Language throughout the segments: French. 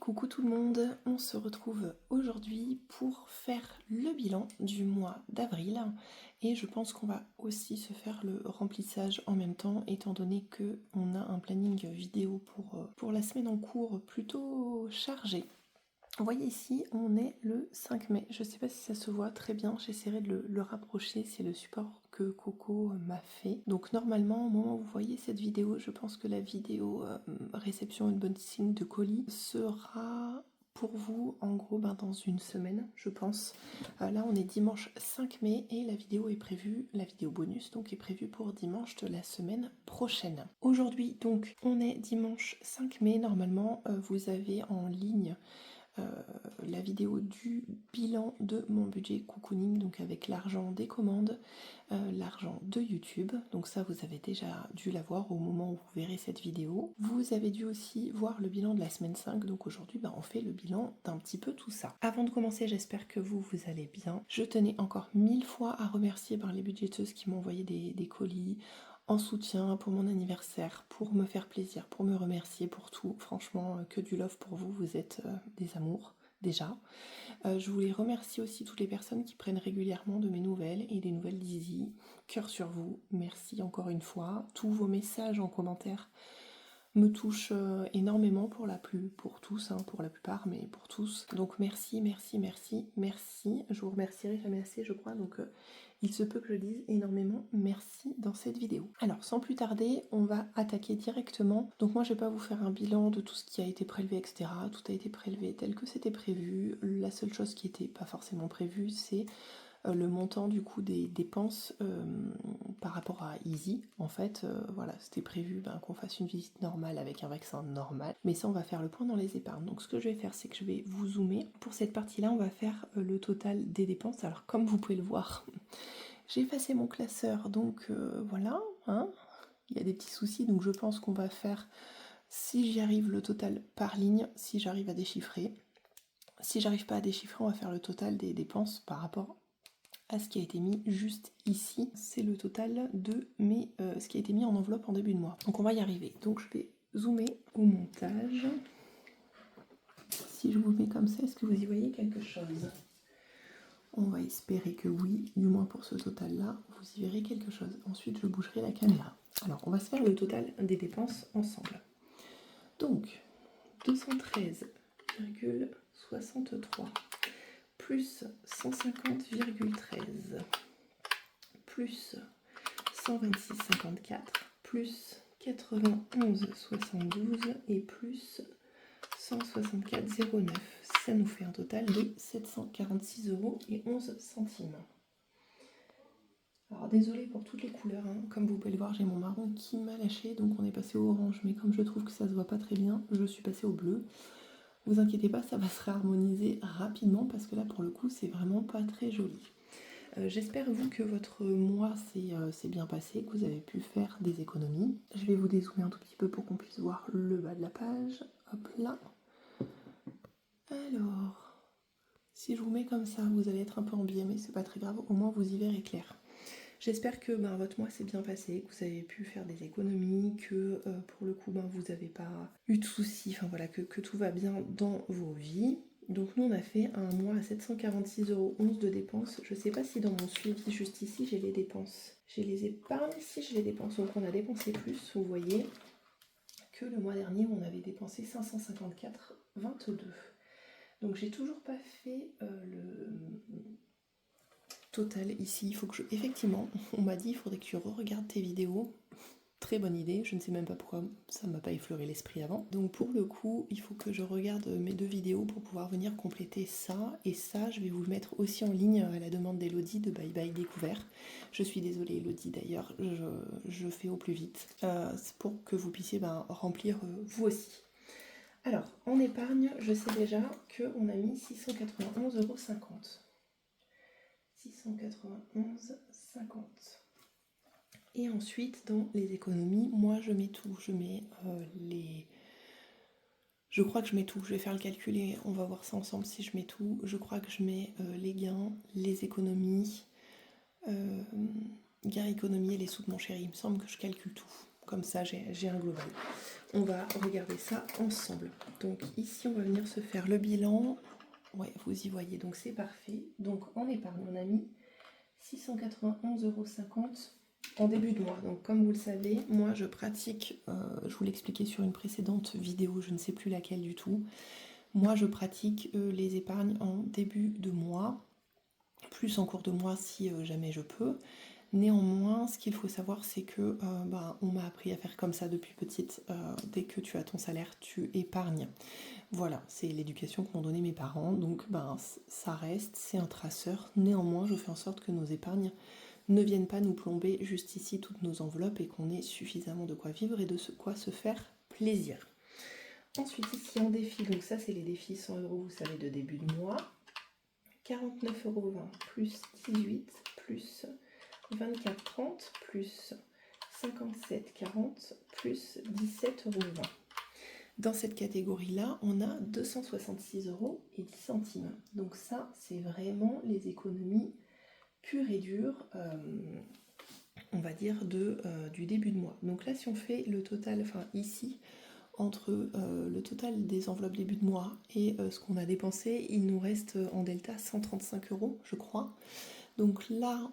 coucou tout le monde, on se retrouve aujourd'hui pour faire le bilan du mois d'avril et je pense qu'on va aussi se faire le remplissage en même temps étant donné que on a un planning vidéo pour la semaine en cours plutôt chargé. Vous voyez ici, on est le 5 mai. Je ne sais pas si ça se voit très bien, j'essaierai de le rapprocher, c'est le support que Coco m'a fait. Donc normalement, au moment où vous voyez cette vidéo, je pense que la vidéo réception unboxing de colis sera pour vous en gros dans une semaine, je pense. Là, on est dimanche 5 mai et la vidéo est prévue, la vidéo bonus donc est prévue pour dimanche de la semaine prochaine. Aujourd'hui, donc, on est dimanche 5 mai. Normalement, vous avez en ligne la vidéo du bilan de mon budget cocooning, donc avec l'argent des commandes, l'argent de YouTube. Donc ça, vous avez déjà dû la voir au moment où vous verrez cette vidéo. Vous avez dû aussi voir le bilan de la semaine 5. Donc aujourd'hui, on fait le bilan d'un petit peu tout ça. Avant de commencer, j'espère que vous allez bien. Je tenais encore 1000 fois à remercier les budgéteuses qui m'ont envoyé des colis en soutien pour mon anniversaire, pour me faire plaisir, pour me remercier pour tout. Franchement, que du love pour vous, vous êtes des amours déjà. Je voulais remercier aussi toutes les personnes qui prennent régulièrement de mes nouvelles et des nouvelles d'Izzy. Cœur sur vous, merci encore une fois. Tous vos messages en commentaire me touchent énormément pour tous, pour la plupart, mais pour tous. Donc merci, merci, merci, merci. Je vous remercierai jamais assez, je crois, donc il se peut que je dise énormément merci dans cette vidéo. Alors sans plus tarder, on va attaquer directement. Donc moi je vais pas vous faire un bilan de tout ce qui a été prélevé, etc. Tout a été prélevé tel que c'était prévu. La seule chose qui était pas forcément prévue, c'est le montant du coup des dépenses par rapport à Izzy. En fait, voilà, c'était prévu qu'on fasse une visite normale avec un vaccin normal. Mais ça, on va faire le point dans les épargnes. Donc ce que je vais faire, c'est que je vais vous zoomer. Pour cette partie-là, on va faire le total des dépenses. Alors comme vous pouvez le voir, j'ai effacé mon classeur, donc voilà, hein. Il y a des petits soucis, donc je pense qu'on va faire, si j'y arrive, le total par ligne, si j'arrive à déchiffrer. Si j'arrive pas à déchiffrer, on va faire le total des dépenses par rapport à ce qui a été mis juste ici. C'est le total de ce qui a été mis en enveloppe en début de mois. Donc on va y arriver. Donc je vais zoomer au montage. Si je vous mets comme ça, est-ce que vous y voyez quelque chose ? On va espérer que oui, du moins pour ce total-là, vous y verrez quelque chose. Ensuite, je bougerai la caméra. Alors, on va se faire le total des dépenses ensemble. Donc, 213,63 plus 150,13 plus 126,54 plus 91,72 et plus 164,09. Ça nous fait un total de 746,11 €. Alors désolée pour toutes les couleurs, hein. Comme vous pouvez le voir, j'ai mon marron qui m'a lâché, donc on est passé au orange, mais comme je trouve que ça se voit pas très bien, je suis passée au bleu. Vous inquiétez pas, ça va se réharmoniser rapidement parce que là pour le coup c'est vraiment pas très joli. J'espère vous que votre mois s'est bien passé, que vous avez pu faire des économies. Je vais vous dézoomer un tout petit peu pour qu'on puisse voir le bas de la page. Hop là. Alors, si je vous mets comme ça, vous allez être un peu embillé, mais c'est pas très grave, au moins vous y verrez clair. J'espère que votre mois s'est bien passé, que vous avez pu faire des économies, que pour le coup vous n'avez pas eu de soucis, enfin voilà, que tout va bien dans vos vies. Donc nous on a fait un mois à 746,11 € de dépenses. Je sais pas si dans mon suivi juste ici j'ai les dépenses. J'ai les épargnes, si j'ai les dépenses, donc on a dépensé plus, vous voyez que le mois dernier on avait dépensé 554,22. Donc j'ai toujours pas fait le total ici. Il faut que effectivement, on m'a dit il faudrait que tu re-regardes tes vidéos. Très bonne idée, je ne sais même pas pourquoi ça ne m'a pas effleuré l'esprit avant. Donc pour le coup, il faut que je regarde mes 2 vidéos pour pouvoir venir compléter ça. Et ça, je vais vous le mettre aussi en ligne à la demande d'Elodie de Bye Bye Découvert. Je suis désolée Elodie d'ailleurs, je fais au plus vite. Pour que vous puissiez remplir vous aussi. Alors, en épargne, je sais déjà qu'on a mis 691,50 €. 691,50. Et ensuite, dans les économies, moi je mets tout. Je mets Je crois que je mets tout. Je vais faire le calcul et on va voir ça ensemble si je mets tout. Je crois que je mets les gains, les économies, gains, économies et les sous de mon chéri. Il me semble que je calcule tout. comme ça j'ai un global. On va regarder ça ensemble. Donc ici on va venir se faire le bilan. Ouais, vous y voyez, donc c'est parfait. Donc en épargne, on a mis 691,50 € en début de mois. Donc comme vous le savez, moi je pratique, je vous l'expliquais sur une précédente vidéo, je ne sais plus laquelle du tout. Moi je pratique les épargnes en début de mois, plus en cours de mois si jamais je peux. Néanmoins, ce qu'il faut savoir, c'est que on m'a appris à faire comme ça depuis petite. Dès que tu as ton salaire, tu épargnes. Voilà, c'est l'éducation que m'ont donné mes parents. Donc, ça reste, c'est un traceur. Néanmoins, je fais en sorte que nos épargnes ne viennent pas nous plomber juste ici toutes nos enveloppes et qu'on ait suffisamment de quoi vivre et de quoi se faire plaisir. Ensuite, ici en défi, donc ça, c'est les défis 100 €, vous savez, de début de mois. 49,20 € plus 18 plus 24,30 plus 57,40 plus 17,20 €. Dans cette catégorie-là, on a 266,10 €. Donc ça, c'est vraiment les économies pures et dures, on va dire, du début de mois. Donc là, si on fait le total, enfin ici, entre le total des enveloppes début de mois et ce qu'on a dépensé, il nous reste en delta 135 €, je crois. Donc là,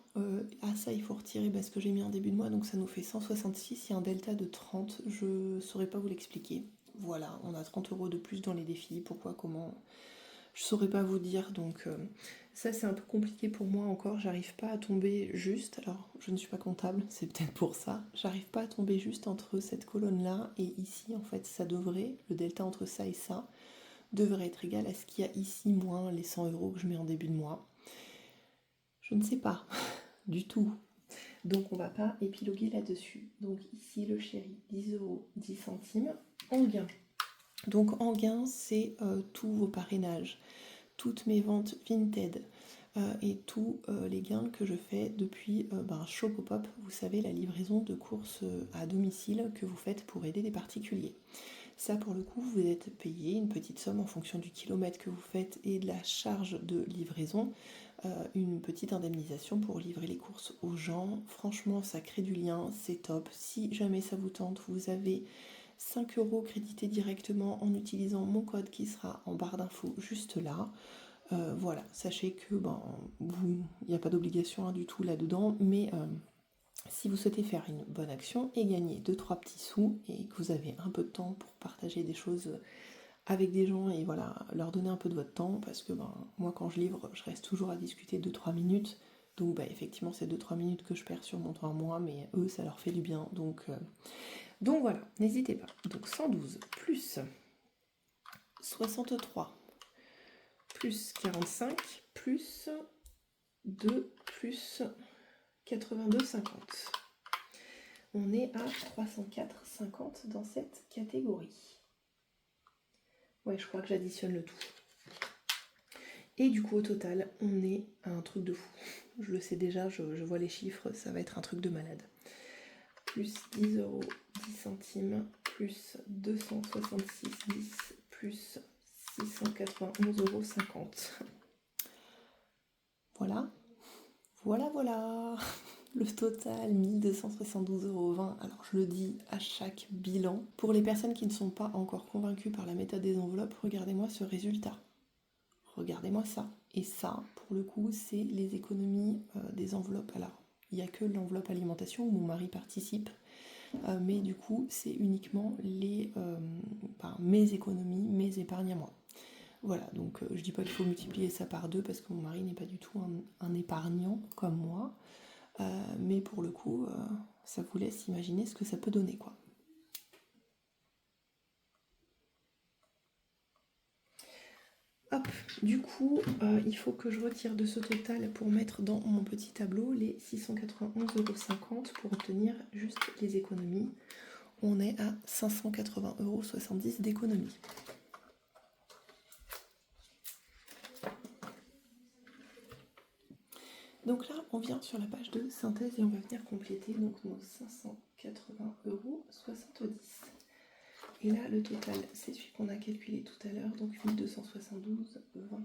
à ça, il faut retirer ce que j'ai mis en début de mois, donc ça nous fait 166, il y a un delta de 30, je ne saurais pas vous l'expliquer. Voilà, on a 30 € de plus dans les défis, pourquoi, comment, je ne saurais pas vous dire, donc ça c'est un peu compliqué pour moi encore, j'arrive pas à tomber juste, alors je ne suis pas comptable, c'est peut-être pour ça, j'arrive pas à tomber juste entre cette colonne-là et ici, en fait, ça devrait, le delta entre ça et ça, devrait être égal à ce qu'il y a ici, moins les 100 € que je mets en début de mois. Je ne sais pas du tout. Donc on va pas épiloguer là-dessus. Donc ici le chéri, 10 € 10 centimes en gain. Donc en gain, c'est tous vos parrainages, toutes mes ventes Vinted et tous les gains que je fais depuis Shopopop, vous savez, la livraison de courses à domicile que vous faites pour aider des particuliers. Ça, pour le coup, vous êtes payé une petite somme en fonction du kilomètre que vous faites et de la charge de livraison, une petite indemnisation pour livrer les courses aux gens. Franchement, ça crée du lien, c'est top. Si jamais ça vous tente, vous avez 5 € crédités directement en utilisant mon code qui sera en barre d'infos juste là. Voilà, sachez que il n'y a pas d'obligation du tout là-dedans, mais si vous souhaitez faire une bonne action et gagner 2-3 petits sous et que vous avez un peu de temps pour partager des choses avec des gens et voilà, leur donner un peu de votre temps, parce que moi quand je livre, je reste toujours à discuter 2-3 minutes, donc effectivement c'est 2-3 minutes que je perds sur mon temps à moi, mais eux ça leur fait du bien, donc voilà, n'hésitez pas. Donc 112 plus 63 plus 45 plus 2 plus 82,50. On est à 304,50 dans cette catégorie. Ouais, je crois que j'additionne le tout. Et du coup, au total, on est à un truc de fou. Je le sais déjà, je vois les chiffres, ça va être un truc de malade. Plus 10 € 10 centimes, plus 266,10, plus 691,50 €. Voilà. Voilà. Le total, 1272,20 €. Alors je le dis à chaque bilan. Pour les personnes qui ne sont pas encore convaincues par la méthode des enveloppes, regardez-moi ce résultat. Regardez-moi ça. Et ça, pour le coup, c'est les économies des enveloppes. Alors, il n'y a que l'enveloppe alimentation où mon mari participe. Mais du coup, c'est uniquement mes économies, mes épargnes à moi. Voilà, donc je dis pas qu'il faut multiplier ça par 2 parce que mon mari n'est pas du tout un épargnant comme moi. Mais pour le coup, ça vous laisse imaginer ce que ça peut donner, quoi. Hop, du coup, il faut que je retire de ce total pour mettre dans mon petit tableau les 691,50 € pour obtenir juste les économies. On est à 580,70 € d'économies. Donc là, on vient sur la page de synthèse et on va venir compléter donc nos 580,70 €. Et là, le total, c'est celui qu'on a calculé tout à l'heure, donc 1272,20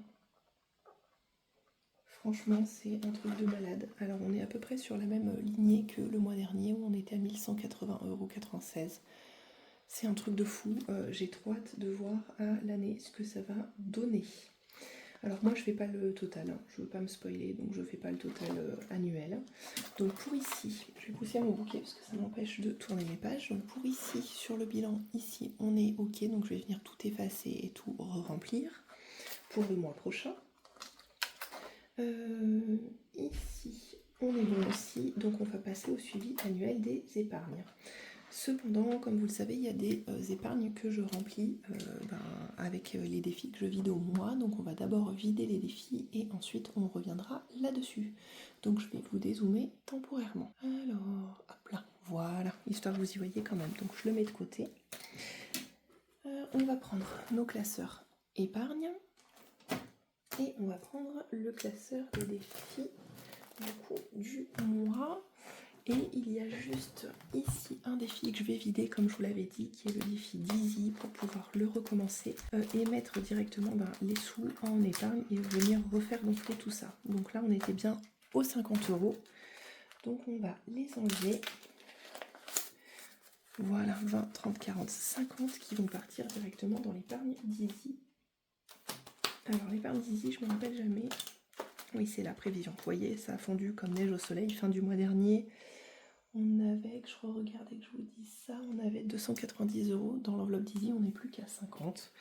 Franchement, c'est un truc de malade. Alors, on est à peu près sur la même lignée que le mois dernier où on était à 1180,96 €. C'est un truc de fou. J'ai trop hâte de voir à l'année ce que ça va donner. Alors moi je fais pas le total, hein. Je veux pas me spoiler, donc je fais pas le total annuel. Donc pour ici, je vais pousser mon bouquet parce que ça m'empêche de tourner mes pages. Donc pour ici, sur le bilan, ici on est ok, donc je vais venir tout effacer et tout remplir pour le mois prochain. Ici on est bon aussi, donc on va passer au suivi annuel des épargnes. Cependant, comme vous le savez, il y a des épargnes que je remplis avec les défis que je vide au mois. Donc on va d'abord vider les défis et ensuite on reviendra là-dessus. Donc je vais vous dézoomer temporairement. Alors, hop là, voilà, histoire que vous y voyez quand même. Donc je le mets de côté. On va prendre nos classeurs épargne et on va prendre le classeur des défis du mois. Et il y a juste ici un défi que je vais vider, comme je vous l'avais dit, qui est le défi d'Easy pour pouvoir le recommencer et mettre directement les sous en épargne et venir refaire gonfler tout ça. Donc là, on était bien aux 50 €. Donc on va les enlever. Voilà, 20, 30, 40, 50 qui vont partir directement dans l'épargne d'Easy. Alors l'épargne d'Easy, je ne me rappelle jamais. Oui, c'est la prévision. Vous voyez, ça a fondu comme neige au soleil fin du mois dernier. On avait, que je regardais que je vous dis ça, on avait 290 € dans l'enveloppe d'Easy, on n'est plus qu'à 50.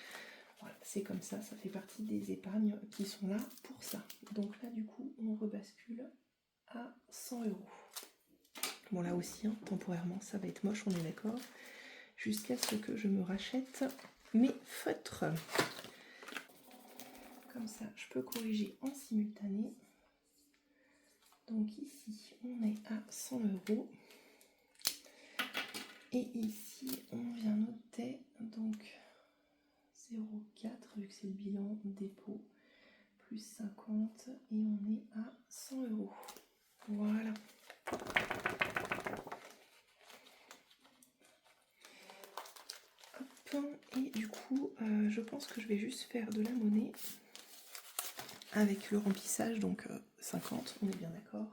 Voilà, c'est comme ça, ça fait partie des épargnes qui sont là pour ça. Donc là, du coup, on rebascule à 100 €. Bon, là aussi, hein, temporairement, ça va être moche, on est d'accord. Jusqu'à ce que je me rachète mes feutres. Comme ça, je peux corriger en simultané. Donc ici, on est à 100 €. Et ici, on vient noter donc 0,4 vu que c'est le bilan dépôt plus 50 et on est à 100 €. Voilà. Hop. Et du coup, je pense que je vais juste faire de la monnaie avec le remplissage, donc 50, on est bien d'accord.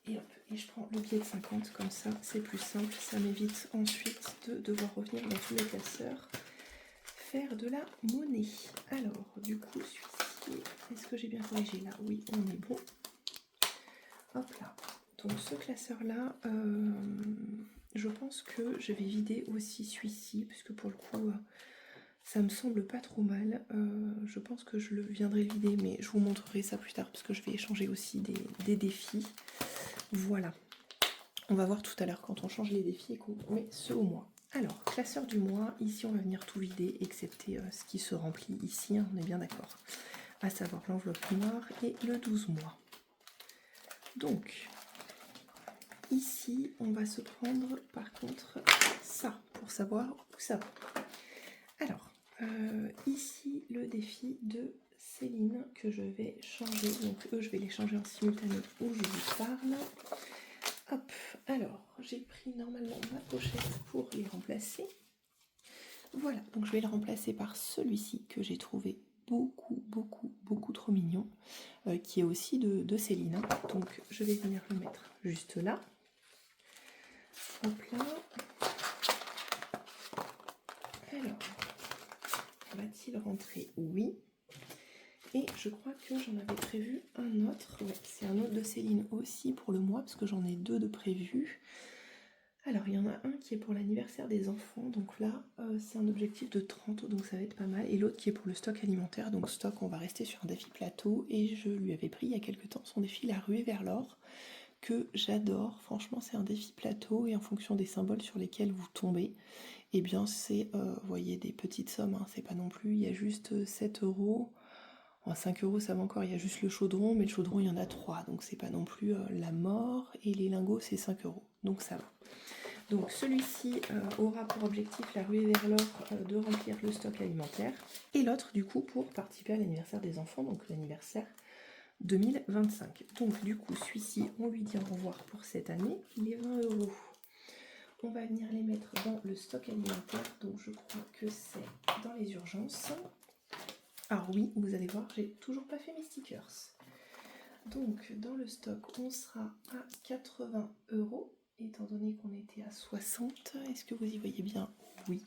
Et hop, et je prends le billet de 50, comme ça c'est plus simple, ça m'évite ensuite de devoir revenir dans tous les classeurs, faire de la monnaie. Alors, du coup, celui-ci, est-ce que j'ai bien corrigé là? Oui, on est bon. Hop là. Donc ce classeur-là, je pense que je vais vider aussi celui-ci, puisque pour le coup, ça me semble pas trop mal. Je pense que je le viendrai vider, mais je vous montrerai ça plus tard, parce que je vais échanger aussi des défis. Voilà. On va voir tout à l'heure quand on change les défis et qu'on met ceux au mois. Alors, classeur du mois, ici on va venir tout vider, excepté ce qui se remplit ici, hein, on est bien d'accord. À savoir l'enveloppe noire et le 12 mois. Donc, ici, on va se prendre par contre ça, pour savoir où ça va. Alors, ici, le défi de Céline que je vais changer. Donc, eux, je vais les changer en simultané où je vous parle. Hop, alors, j'ai pris normalement ma pochette pour les remplacer. Voilà, donc je vais le remplacer par celui-ci que j'ai trouvé beaucoup trop mignon, qui est aussi de Céline. Donc, je vais venir le mettre juste là. Hop là. Alors, va-t-il rentrer? Oui. Et je crois que j'en avais prévu un autre. Ouais, c'est un autre de Céline aussi pour le mois, parce que j'en ai deux de prévus. Alors, il y en a un qui est pour l'anniversaire des enfants. Donc là, c'est un objectif de 30, donc ça va être pas mal. Et l'autre qui est pour le stock alimentaire. Donc stock, on va rester sur un défi plateau. Et je lui avais pris il y a quelques temps son défi La Ruée vers l'or, que j'adore. Franchement, c'est un défi plateau. Et en fonction des symboles sur lesquels vous tombez, eh bien, c'est, vous voyez, des petites sommes. Hein, c'est pas non plus, il y a juste 7 €. En 5 € ça va encore, il y a juste le chaudron, mais le chaudron il y en a 3, donc c'est pas non plus la mort, et les lingots c'est 5 €, donc ça va. Donc celui-ci aura pour objectif La Ruée vers l'or de remplir le stock alimentaire, et l'autre du coup pour participer à l'anniversaire des enfants, donc l'anniversaire 2025. Donc du coup celui-ci on lui dit au revoir pour cette année, les 20 €. On va venir les mettre dans le stock alimentaire, donc je crois que c'est dans les urgences. Alors oui, vous allez voir, j'ai toujours pas fait mes stickers. Donc dans le stock, on sera à 80 €, étant donné qu'on était à 60. Est-ce que vous y voyez bien? Oui.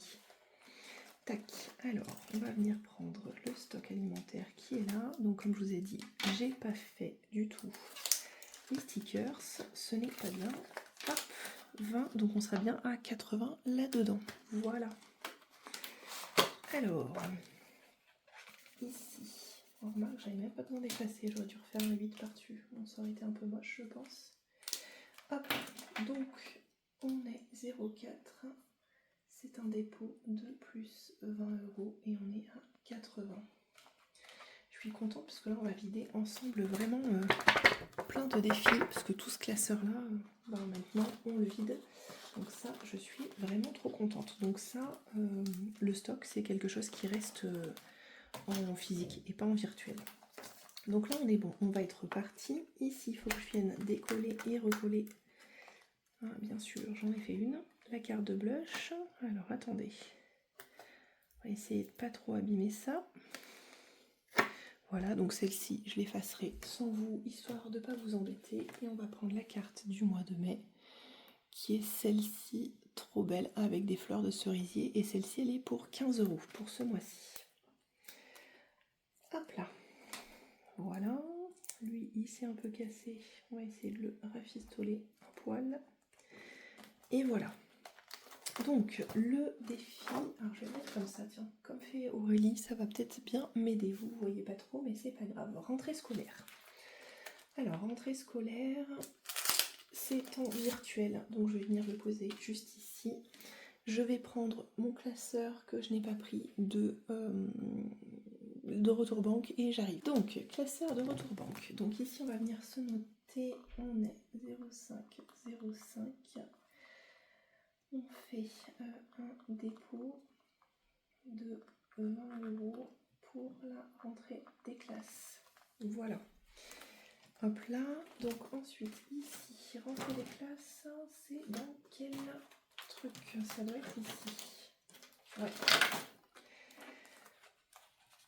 Tac, alors on va venir prendre le stock alimentaire qui est là. Donc comme je vous ai dit, j'ai pas fait du tout les stickers, ce n'est pas bien. Hop, 20, donc on sera bien à 80 là-dedans. Voilà. Alors, ici, on remarque, j'avais même pas besoin d'effacer, j'aurais dû refaire les 8 par-dessus. Bon, ça aurait été un peu moche, je pense. Hop, donc on est 0,4. C'est un dépôt de plus 20 € et on est à 80. Je suis contente parce que là on va vider ensemble vraiment plein de défis parce que tout ce classeur là, maintenant on le vide. Donc ça, je suis vraiment trop contente. Donc ça, le stock, c'est quelque chose qui reste en physique et pas en virtuel. Donc là, on est bon. On va être parti. Ici, il faut que je vienne décoller et recoller. Ah, bien sûr, j'en ai fait une. La carte de blush. Alors, attendez. On va essayer de pas trop abîmer ça. Voilà, donc celle-ci, je l'effacerai sans vous, histoire de ne pas vous embêter. Et on va prendre la carte du mois de mai, qui est celle-ci, trop belle, avec des fleurs de cerisier. Et celle-ci, elle est pour 15 € pour ce mois-ci. Hop là. Voilà. Lui, il s'est un peu cassé. On va essayer de le rafistoler un poil. Et voilà. Donc, le défi... Alors, je vais le mettre comme ça, tiens. Comme fait Aurélie, ça va peut-être bien m'aider. Vous ne voyez pas trop, mais c'est pas grave. Rentrée scolaire. Alors, rentrée scolaire, c'est en virtuel. Donc, je vais venir le poser juste ici. Je vais prendre mon classeur que je n'ai pas pris de retour banque et j'arrive. Donc, classeur de retour banque. Donc ici, on va venir se noter. On est 0,5, 0,5. On fait un dépôt de 20 € pour la rentrée des classes. Voilà. Hop là. Donc ensuite, ici, rentrée des classes, c'est dans quel truc? Ça doit être ici. Ouais.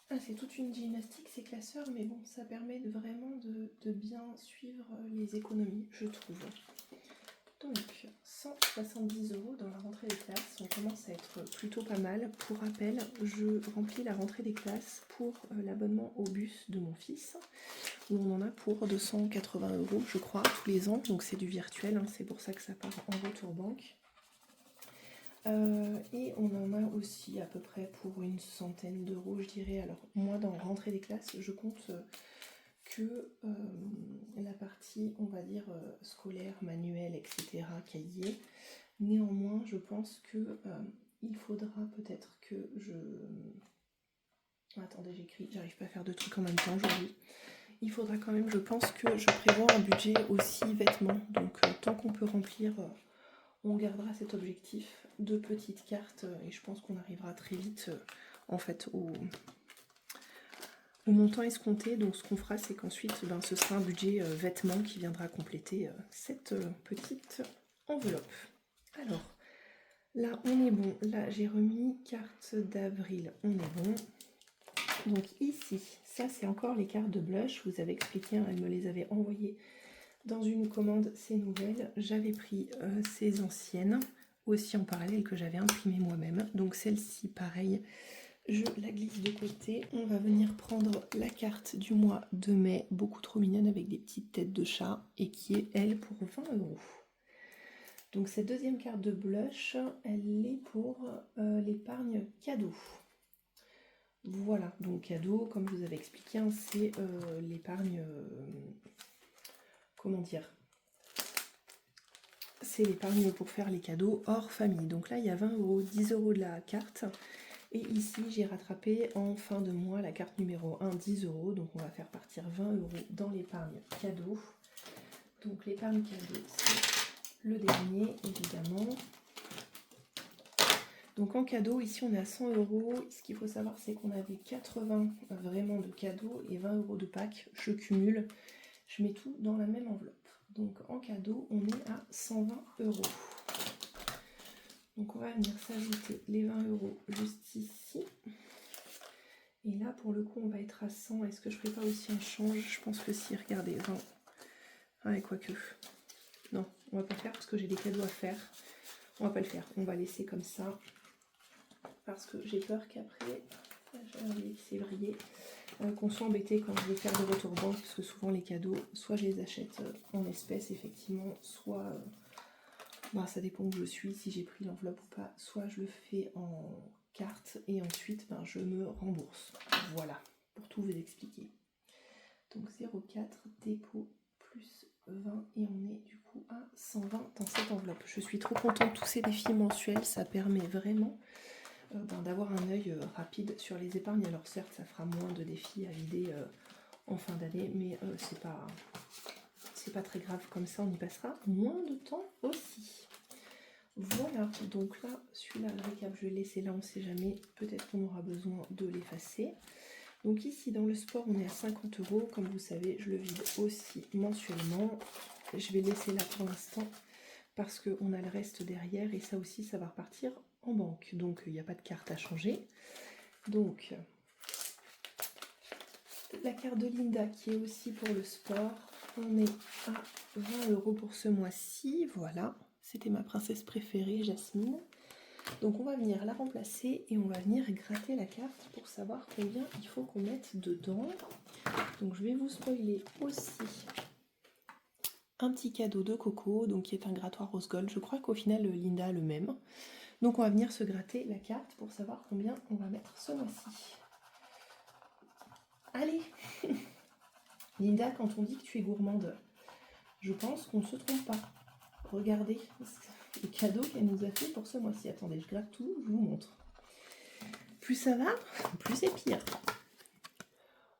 Ah, c'est toute une gymnastique ces classeurs, mais bon, ça permet vraiment de bien suivre les économies, je trouve. Donc, 170 € dans la rentrée des classes, on commence à être plutôt pas mal. Pour rappel, je remplis la rentrée des classes pour l'abonnement au bus de mon fils, où on en a pour 280 € je crois, tous les ans. Donc c'est du virtuel, hein, c'est pour ça que ça part en retour banque. Et on en a aussi à peu près pour une centaine d'euros, je dirais. Alors moi, dans rentrée des classes, je compte que la partie, on va dire, scolaire, manuelle, etc., cahier. Néanmoins, je pense que il faudra peut-être que je... Attendez, j'écris, j'arrive pas à faire deux trucs en même temps aujourd'hui. Il faudra quand même, je pense que je prévois un budget aussi vêtements. Donc tant qu'on peut remplir... on gardera cet objectif de petites cartes et je pense qu'on arrivera très vite en fait au montant escompté. Donc ce qu'on fera, c'est qu'ensuite ce sera un budget vêtements qui viendra compléter cette petite enveloppe. Alors là on est bon, là j'ai remis carte d'avril, on est bon. Donc ici, ça c'est encore les cartes de blush, je vous avais expliqué, hein, elle me les avait envoyées dans une commande, ces nouvelles. J'avais pris ces anciennes aussi en parallèle que j'avais imprimé moi-même. Donc celle-ci, pareil, je la glisse de côté. On va venir prendre la carte du mois de mai, beaucoup trop mignonne avec des petites têtes de chat et qui est, elle, pour 20 €. Donc cette deuxième carte de blush, elle est pour l'épargne cadeau. Voilà, donc cadeau, comme je vous avais expliqué, hein, c'est l'épargne... comment dire, c'est l'épargne pour faire les cadeaux hors famille. Donc là, il y a 20 €, 10 € de la carte. Et ici, j'ai rattrapé en fin de mois la carte numéro 1, 10 €. Donc on va faire partir 20 € dans l'épargne cadeau. Donc l'épargne cadeau, c'est le dernier, évidemment. Donc en cadeau, ici, on est à 100 €. Ce qu'il faut savoir, c'est qu'on avait 80 vraiment de cadeaux et 20 € de pack. Je cumule, je mets tout dans la même enveloppe. Donc en cadeau, on est à 120 €. Donc on va venir s'ajouter les 20 € juste ici. Et là, pour le coup, on va être à 100. Est-ce que je ferai pas aussi un change? Je pense que si, regardez, 20. Ah, et quoique. Non, on va pas faire parce que j'ai des cadeaux à faire. On va pas le faire, on va laisser comme ça. Parce que j'ai peur qu'après, c'est vrillé, qu'on soit embêté quand je vais faire des retours banque. Parce que souvent les cadeaux, soit je les achète en espèces, effectivement, soit... ça dépend où je suis, si j'ai pris l'enveloppe ou pas. Soit je le fais en carte et ensuite je me rembourse. Voilà, pour tout vous expliquer. Donc 0,4 dépôt plus 20 et on est du coup à 120 dans cette enveloppe. Je suis trop contente de tous ces défis mensuels, ça permet vraiment d'avoir un œil rapide sur les épargnes. Alors certes, ça fera moins de défis à vider en fin d'année, mais c'est pas très grave, comme ça on y passera moins de temps aussi. Voilà, donc là, celui-là, le récap, je vais le laisser là, on ne sait jamais, peut-être qu'on aura besoin de l'effacer. Donc ici, dans le sport, on est à 50 €, comme vous savez, je le vide aussi mensuellement. Je vais laisser là pour l'instant, parce qu'on a le reste derrière, et ça aussi, ça va repartir en banque. Donc, il n'y a pas de carte à changer. Donc, la carte de Linda, qui est aussi pour le sport, on est à 20 € pour ce mois-ci, voilà. C'était ma princesse préférée, Jasmine. Donc on va venir la remplacer et on va venir gratter la carte pour savoir combien il faut qu'on mette dedans. Donc je vais vous spoiler aussi un petit cadeau de Coco, donc qui est un grattoir rose gold. Je crois qu'au final Linda a le même. Donc on va venir se gratter la carte pour savoir combien on va mettre ce mois-ci. Allez Linda, quand on dit que tu es gourmande, je pense qu'on ne se trompe pas. Regardez le cadeau qu'elle nous a fait pour ce mois-ci. Attendez, je gratte tout, je vous montre. Plus ça va, plus c'est pire.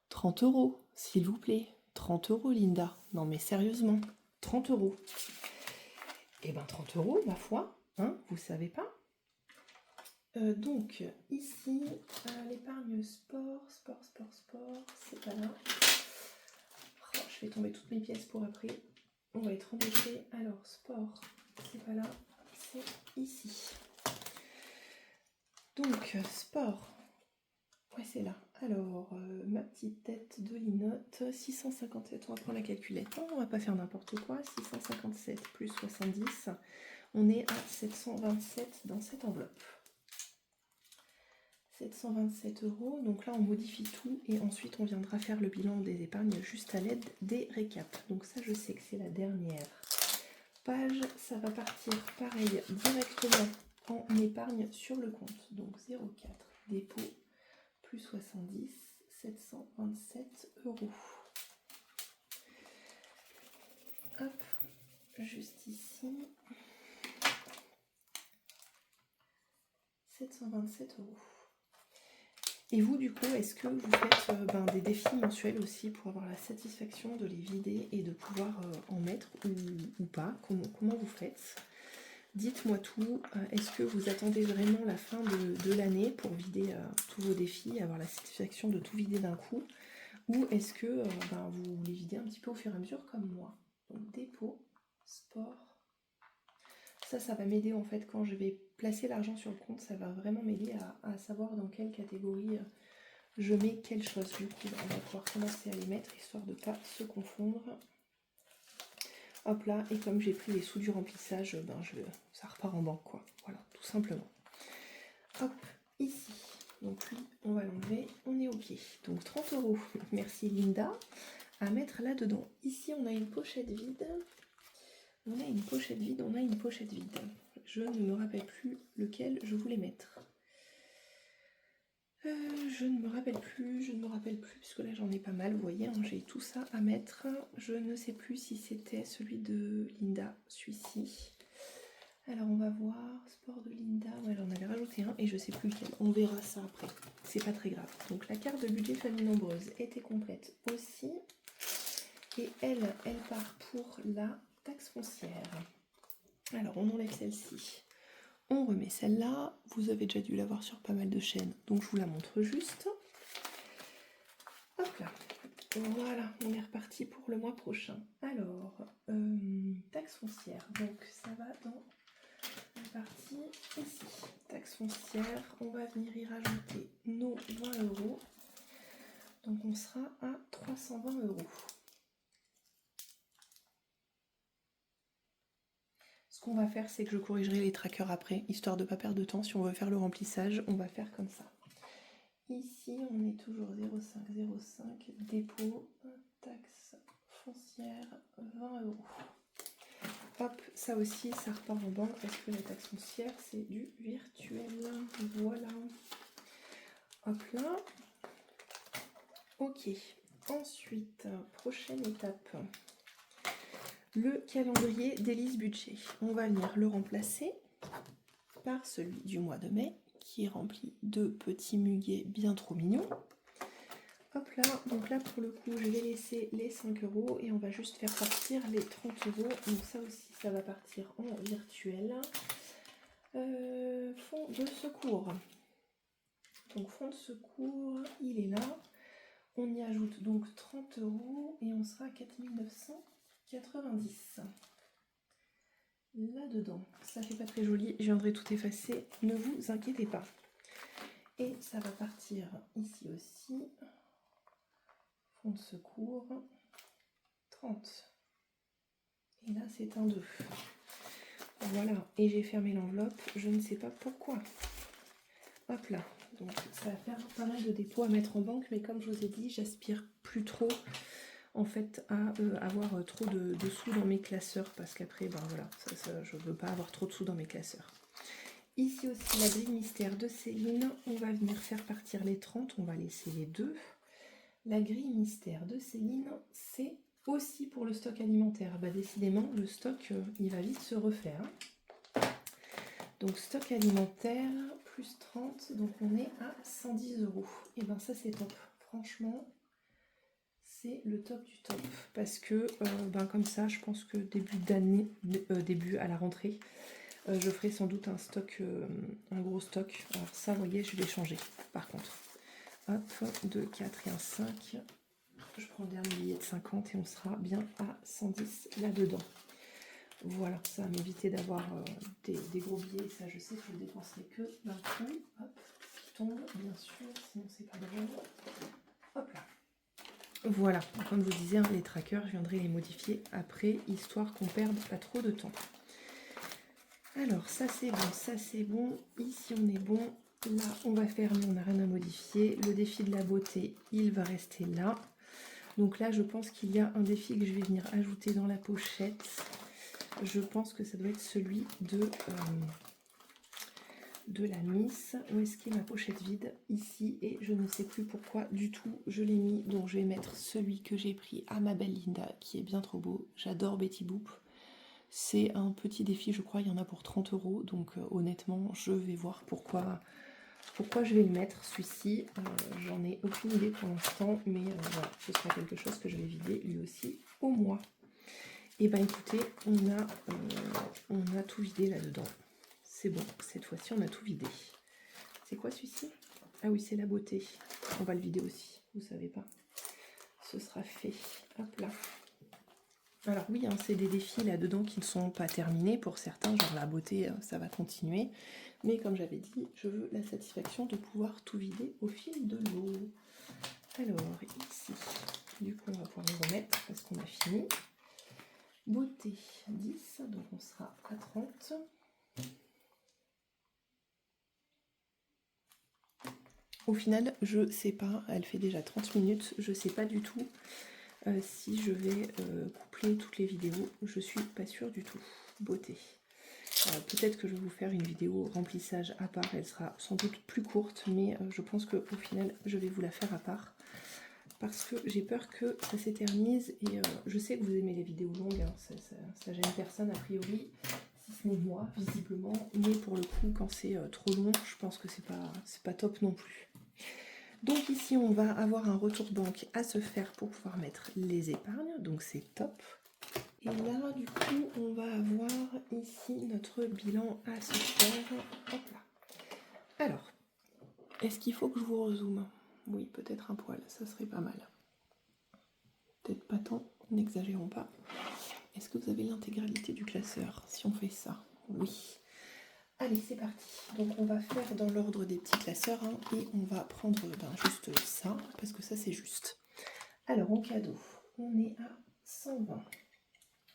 30 €, s'il vous plaît. 30 € Linda. Non mais sérieusement, 30 €. Eh ben 30 €, ma foi, hein, vous savez pas. Donc ici, l'épargne sport, c'est pas là. Oh, je fais tomber toutes mes pièces pour après. On va être embêté. Alors sport, c'est pas là, c'est ici. Donc sport, ouais c'est là. Alors ma petite tête de linotte, 657, on va prendre la calculette. Non, on va pas faire n'importe quoi. 657 plus 70, on est à 727 dans cette enveloppe. 727 €, donc là on modifie tout et ensuite on viendra faire le bilan des épargnes juste à l'aide des récaps. Donc ça je sais que c'est la dernière page, ça va partir pareil directement en épargne sur le compte. Donc 0,4 dépôt plus 70, 727 €. Hop, juste ici, 727 €. Et vous, du coup, est-ce que vous faites des défis mensuels aussi pour avoir la satisfaction de les vider et de pouvoir en mettre ou pas? Comment vous faites? Dites-moi tout. Est-ce que vous attendez vraiment la fin de l'année pour vider tous vos défis, avoir la satisfaction de tout vider d'un coup? Ou est-ce que vous les videz un petit peu au fur et à mesure comme moi? Donc dépôt, sport. Ça va m'aider en fait quand je vais placer l'argent sur le compte, ça va vraiment m'aider à savoir dans quelle catégorie je mets quelle chose. Du coup, on va pouvoir commencer à les mettre histoire de ne pas se confondre. Hop là, et comme j'ai pris les sous du remplissage, ça repart en banque quoi. Voilà, tout simplement. Hop, ici. Donc lui, on va l'enlever, on est ok. Donc 30 €, merci Linda, à mettre là-dedans. Ici, on a une pochette vide. On a une pochette vide, on a une pochette vide. Je ne me rappelle plus lequel je voulais mettre. Je ne me rappelle plus, puisque là j'en ai pas mal, vous voyez, hein, j'ai tout ça à mettre. Je ne sais plus si c'était celui de Linda, celui-ci. Alors on va voir, sport de Linda, ouais, j'en avais rajouté un et je sais plus lequel, on verra ça après, c'est pas très grave. Donc la carte de budget famille nombreuse était complète aussi, et elle part pour la taxe foncière. Alors on enlève celle-ci, on remet celle-là, vous avez déjà dû la voir sur pas mal de chaînes, donc je vous la montre juste. Hop là, voilà, on est reparti pour le mois prochain. Alors, taxe foncière, donc ça va dans la partie ici. Taxe foncière, on va venir y rajouter nos 20 €. Donc on sera à 320 €. Ce qu'on va faire, c'est que je corrigerai les trackers après, histoire de ne pas perdre de temps. Si on veut faire le remplissage, on va faire comme ça. Ici, on est toujours 0,5, dépôt, taxe foncière, 20 €. Hop, ça aussi, ça repart en banque parce que la taxe foncière, c'est du virtuel. Voilà. Hop là. Ok. Ensuite, prochaine étape. Le calendrier d'Élise Budget. On va venir le remplacer par celui du mois de mai, qui est rempli de petits muguets bien trop mignons. Hop là, donc là pour le coup je vais laisser les 5 € et on va juste faire partir les 30 €. Donc ça aussi ça va partir en virtuel. Fonds de secours. Donc fonds de secours, il est là. On y ajoute donc 30 € et on sera à 4 990. Là-dedans, ça fait pas très joli, je viendrai tout effacer, ne vous inquiétez pas. Et ça va partir ici aussi. Fonds de secours, 30. Et là, c'est un 2. Voilà, et j'ai fermé l'enveloppe, je ne sais pas pourquoi. Hop là, donc ça va faire pas mal de dépôts à mettre en banque, mais comme je vous ai dit, j'aspire plus trop en fait à avoir trop de sous dans mes classeurs, parce qu'après, ben voilà, je ne veux pas avoir trop de sous dans mes classeurs. Ici aussi, la grille mystère de Céline, on va venir faire partir les 30, on va laisser les 2. La grille mystère de Céline, c'est aussi pour le stock alimentaire. Bah, décidément, le stock, il va vite se refaire. Donc, stock alimentaire, plus 30, donc on est à 110 €. Et ben ça, c'est top. Franchement, c'est le top du top. Parce que, comme ça, je pense que début d'année, début à la rentrée, je ferai sans doute un stock, un gros stock. Alors ça, vous voyez, je vais changer, par contre. Hop, 2, 4 et un 5. Je prends le dernier billet de 50 et on sera bien à 110 là-dedans. Voilà, ça va m'éviter d'avoir des gros billets. Ça, je sais que je ne dépenserai que d'un coup. Hop, qui tombe, bien sûr, sinon c'est pas drôle. Hop là. Voilà, comme je vous disais, les trackers, je viendrai les modifier après, histoire qu'on perde pas trop de temps. Alors, ça c'est bon, ça c'est bon. Ici, on est bon. Là, on va fermer, on n'a rien à modifier. Le défi de la beauté, il va rester là. Donc là, je pense qu'il y a un défi que je vais venir ajouter dans la pochette. Je pense que ça doit être celui de la Miss. Où est-ce qu'est ma pochette vide? Ici, et je ne sais plus pourquoi du tout je l'ai mis. Donc je vais mettre celui que j'ai pris à ma belle Linda, qui est bien trop beau. J'adore Betty Boop. C'est un petit défi, je crois, il y en a pour 30 €. Donc honnêtement, je vais voir pourquoi je vais le mettre, celui-ci. J'en ai aucune idée pour l'instant, mais voilà, ce sera quelque chose que je vais vider lui aussi au mois. Et ben écoutez, on a tout vidé là-dedans. C'est bon, cette fois-ci on a tout vidé. C'est quoi celui-ci? Ah oui, c'est la beauté. On va le vider aussi, vous savez pas. Ce sera fait. Hop là. Alors oui, hein, c'est des défis là-dedans qui ne sont pas terminés pour certains, genre la beauté, ça va continuer. Mais comme j'avais dit, je veux la satisfaction de pouvoir tout vider au fil de l'eau. Alors ici, du coup on va pouvoir le remettre parce qu'on a fini. Beauté 10, donc on sera à 30. Au final, je sais pas, elle fait déjà 30 minutes, je sais pas du tout si je vais coupler toutes les vidéos, je suis pas sûre du tout. Beauté. Peut-être que je vais vous faire une vidéo remplissage à part, elle sera sans doute plus courte, mais je pense qu'au final, je vais vous la faire à part. Parce que j'ai peur que ça s'éternise et je sais que vous aimez les vidéos longues, hein, ça gêne personne a priori, si ce n'est moi visiblement, mais pour le coup quand c'est trop long, je pense que c'est pas top non plus. Donc ici on va avoir un retour banque à se faire pour pouvoir mettre les épargnes, donc c'est top. Et là du coup on va avoir ici notre bilan à se faire, hop là. Alors, est-ce qu'il faut que je vous rezoome? Oui, peut-être un poil, ça serait pas mal. Peut-être pas tant, n'exagérons pas. Est-ce que vous avez l'intégralité du classeur si on fait ça? Oui. Allez, c'est parti. Donc on va faire dans l'ordre des petits classeurs hein, et on va prendre juste ça, parce que ça c'est juste. Alors en cadeau, on est à 120.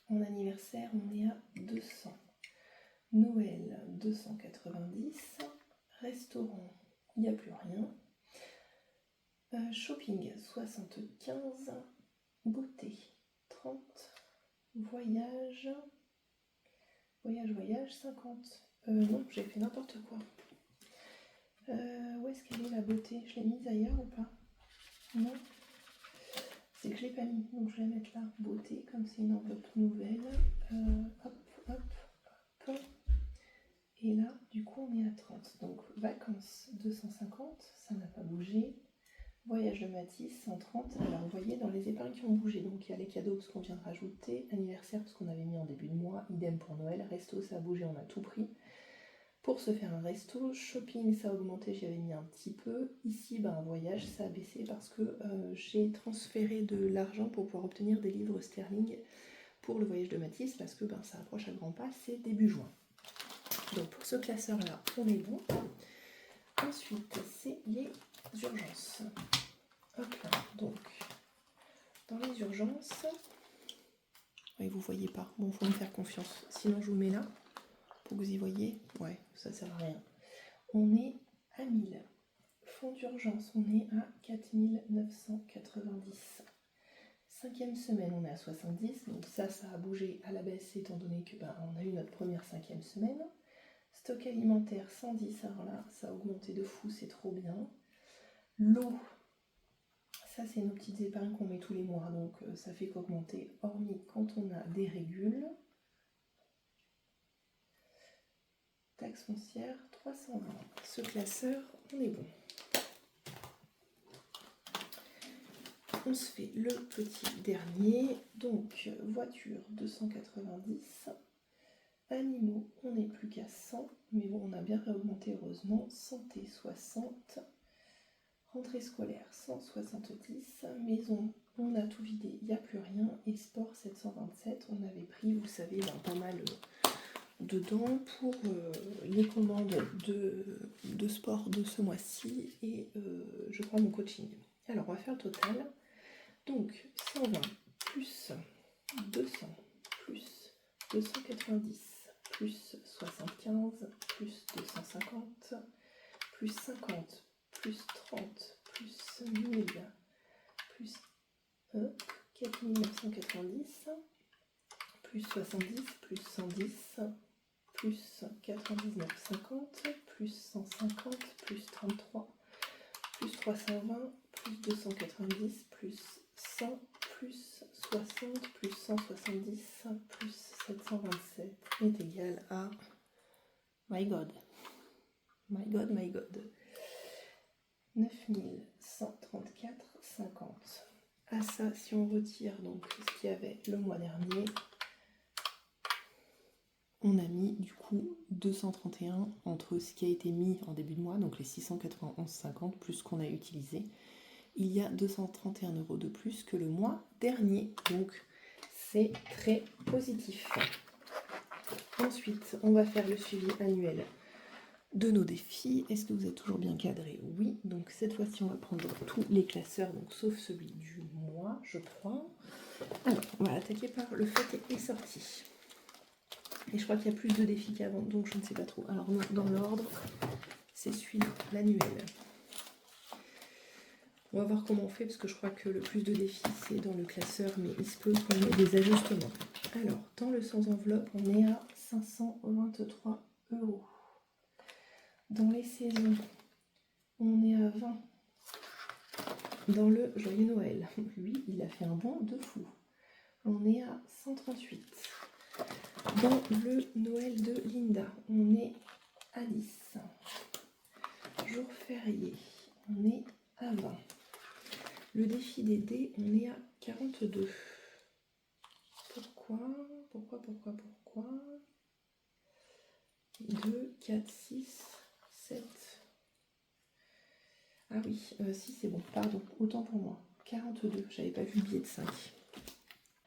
En anniversaire, on est à 200. Noël, 290. Restaurant, il n'y a plus rien. Shopping, 75. Beauté, 30. Voyage, 50. Non, j'ai fait n'importe quoi. Où est-ce qu'elle est la beauté? Je l'ai mise ailleurs ou pas? Non. C'est que je l'ai pas mis, donc je vais la mettre là. Beauté, comme c'est une enveloppe nouvelle. Hop, hop, hop. Et là, du coup, on est à 30. Donc, vacances, 250, ça n'a pas bougé. Voyage de Matisse, 130. Alors, vous voyez, dans les épargnes qui ont bougé, donc il y a les cadeaux parce qu'on vient de rajouter, anniversaire parce qu'on avait mis en début de mois, idem pour Noël, resto, ça a bougé, on a tout pris. Pour se faire un resto, shopping, ça a augmenté, j'y avais mis un petit peu. Ici, un voyage, ça a baissé parce que j'ai transféré de l'argent pour pouvoir obtenir des livres sterling pour le voyage de Matisse parce que ça approche à grands pas, c'est début juin. Donc pour ce classeur-là, on est bon. Ensuite, c'est les urgences. Hop là, donc dans les urgences, oui, vous voyez pas, bon, faut me faire confiance. Sinon, je vous mets là pour que vous y voyez. Ouais, ça sert à rien. On est à 1000. Fonds d'urgence, on est à 4990. 5e semaine, on est à 70. Donc ça a bougé à la baisse étant donné que on a eu notre première 5e semaine. Stock alimentaire 110, alors là ça a augmenté de fou, c'est trop bien. L'eau, ça c'est nos petites épargnes qu'on met tous les mois, donc ça fait qu'augmenter, hormis quand on a des régules. Taxe foncière 320. Ce classeur, on est bon. On se fait le petit dernier, donc voiture 290. Animaux, on n'est plus qu'à 100, mais bon, on a bien réaugmenté heureusement. Santé, 60. Rentrée scolaire, 170. Maison, on a tout vidé, il n'y a plus rien. Et sport, 727. On avait pris, vous savez, pas mal dedans pour les commandes de sport de ce mois-ci et je crois mon coaching. Alors, on va faire le total. Donc, 120 plus 200 plus 290. Plus 75, plus 250, plus 50, plus 30, plus 1000, plus 4990, plus 70, plus 110, plus 99,50, plus 150, plus 33, plus 320, plus 290, plus 100, plus 60, plus 170, plus 727 est égal à... My God. My God, my God. 9134,50. À ça, si on retire donc ce qu'il y avait le mois dernier, on a mis du coup 231 entre ce qui a été mis en début de mois, donc les 691,50 plus ce qu'on a utilisé. Il y a 231 € de plus que le mois dernier, donc c'est très positif. Ensuite, on va faire le suivi annuel de nos défis. Est-ce que vous êtes toujours bien cadré? Oui. Donc cette fois-ci, on va prendre tous les classeurs, donc sauf celui du mois, je crois. Alors, on va attaquer par le fait est sorti. Et je crois qu'il y a plus de défis qu'avant, donc je ne sais pas trop. Alors, dans l'ordre, c'est celui-là, l'annuel. On va voir comment on fait, parce que je crois que le plus de défis, c'est dans le classeur, mais il se peut qu'on ait des ajustements. Alors, dans le sans enveloppe, on est à 523 €. Dans les saisons, on est à 20. Dans le Joyeux Noël, lui, il a fait un bond de fou. On est à 138. Dans le Noël de Linda, on est à 10. Jour férié, on est à 20. Le défi des dés, on est à 42. Pourquoi 2, 4, 6, 7. Ah oui, si c'est bon, pardon, autant pour moi. 42, j'avais pas vu le billet de 5.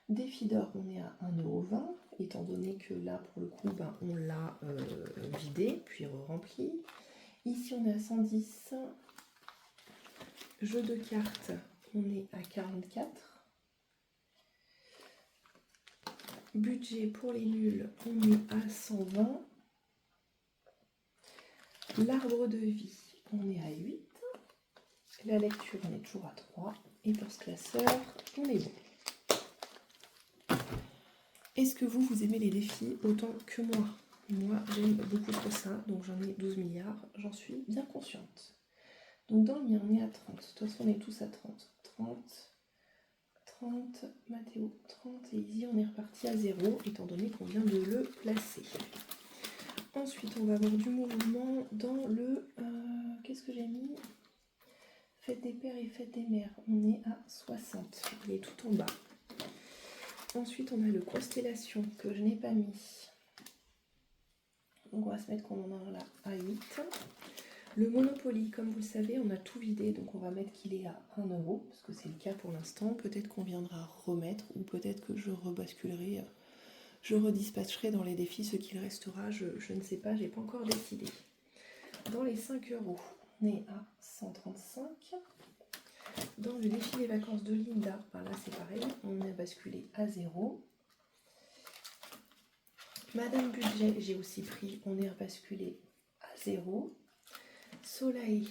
Défi d'or, on est à 1,20 € étant donné que là, pour le coup, ben, on l'a vidé, puis rempli. Ici, on est à 110. Jeu de cartes, on est à 44. Budget pour les nuls, on est à 120. L'arbre de vie, on est à 8. La lecture, on est toujours à 3. Et pour ce classeur, on est bon. Est-ce que vous aimez les défis autant que moi? Moi, j'aime beaucoup trop ça, donc j'en ai 12 milliards, j'en suis bien consciente. Donc dans le mien, on est à 30. De toute façon, on est tous à 30. 30, Mathéo, 30 et Izzy, on est reparti à 0, étant donné qu'on vient de le placer. Ensuite, on va avoir du mouvement dans le... qu'est-ce que j'ai mis? Fête des pères et fête des mères, on est à 60, il est tout en bas. Ensuite, on a le constellation que je n'ai pas mis. Donc on va se mettre qu'on en a là à 8. Le Monopoly, comme vous le savez, on a tout vidé, donc on va mettre qu'il est à 1 €, parce que c'est le cas pour l'instant. Peut-être qu'on viendra remettre, ou peut-être que je rebasculerai, je redispatcherai dans les défis ce qu'il restera, je ne sais pas, j'ai pas encore décidé. Dans les 5 €, on est à 135. Dans le défi des vacances de Linda, ben là c'est pareil, on a basculé à 0. Madame Budget, j'ai aussi pris, on est basculé à 0. Soleil,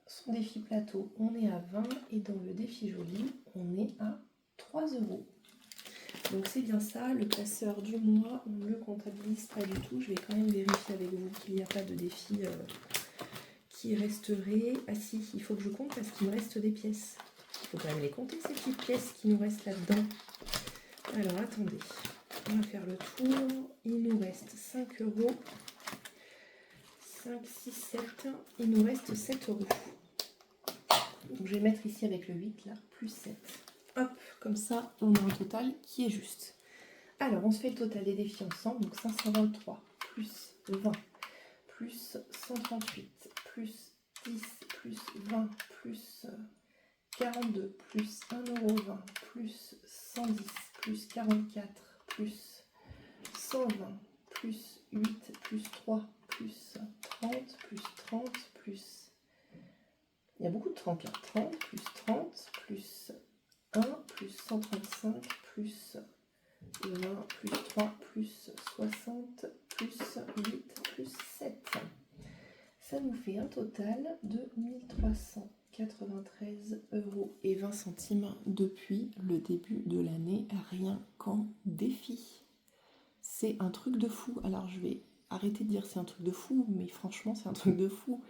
son défi plateau, on est à 20. Et dans le défi joli, on est à 3 €. Donc c'est bien ça, le classeur du mois, on ne le comptabilise pas du tout. Je vais quand même vérifier avec vous qu'il n'y a pas de défi qui resterait. Ah si, il faut que je compte parce qu'il me reste des pièces. Il faut quand même les compter, ces petites pièces qui nous restent là-dedans. Alors attendez, on va faire le tour. Il nous reste 5 €. 5, 6, 7. Il nous reste 7 €. Donc je vais mettre ici avec le 8 là, plus 7. Hop, comme ça, on a un total qui est juste. Alors, on se fait le total des défis ensemble. Donc 523, plus 20, plus 138, plus 10, plus 20, plus 42, plus 1,20 €, plus 110, plus 44, plus 120, plus 8, plus 3, plus 30, plus 30, plus... Il y a beaucoup de 30 là. 30, plus 30, plus 1, plus 135, plus 20, plus 3, plus 60, plus 8, plus 7. Ça nous fait un total de 1393,20 € depuis le début de l'année, rien qu'en défi. C'est un truc de fou. Alors je vais arrêter de dire c'est un truc de fou, mais franchement c'est un truc de fou.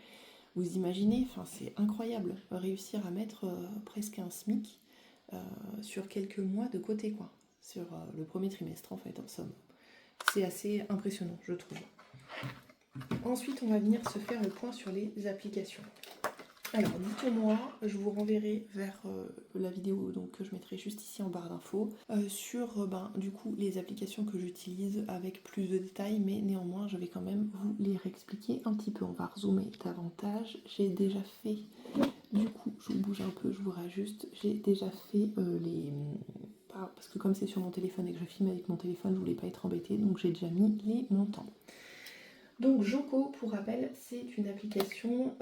Vous imaginez, enfin, c'est incroyable, réussir à mettre presque un SMIC sur quelques mois de côté, quoi. Sur le premier trimestre, en fait, en somme. C'est assez impressionnant, je trouve. Ensuite, on va venir se faire le point sur les applications. Alors, dites-moi, je vous renverrai vers la vidéo donc, que je mettrai juste ici en barre d'infos sur du coup les applications que j'utilise avec plus de détails, mais néanmoins je vais quand même vous les réexpliquer un petit peu. On va rezoomer davantage. J'ai déjà fait, du coup je vous bouge un peu, je vous rajuste, j'ai déjà fait parce que comme c'est sur mon téléphone et que je filme avec mon téléphone, je voulais pas être embêtée, donc j'ai déjà mis les montants. Donc Joko, pour rappel, c'est une application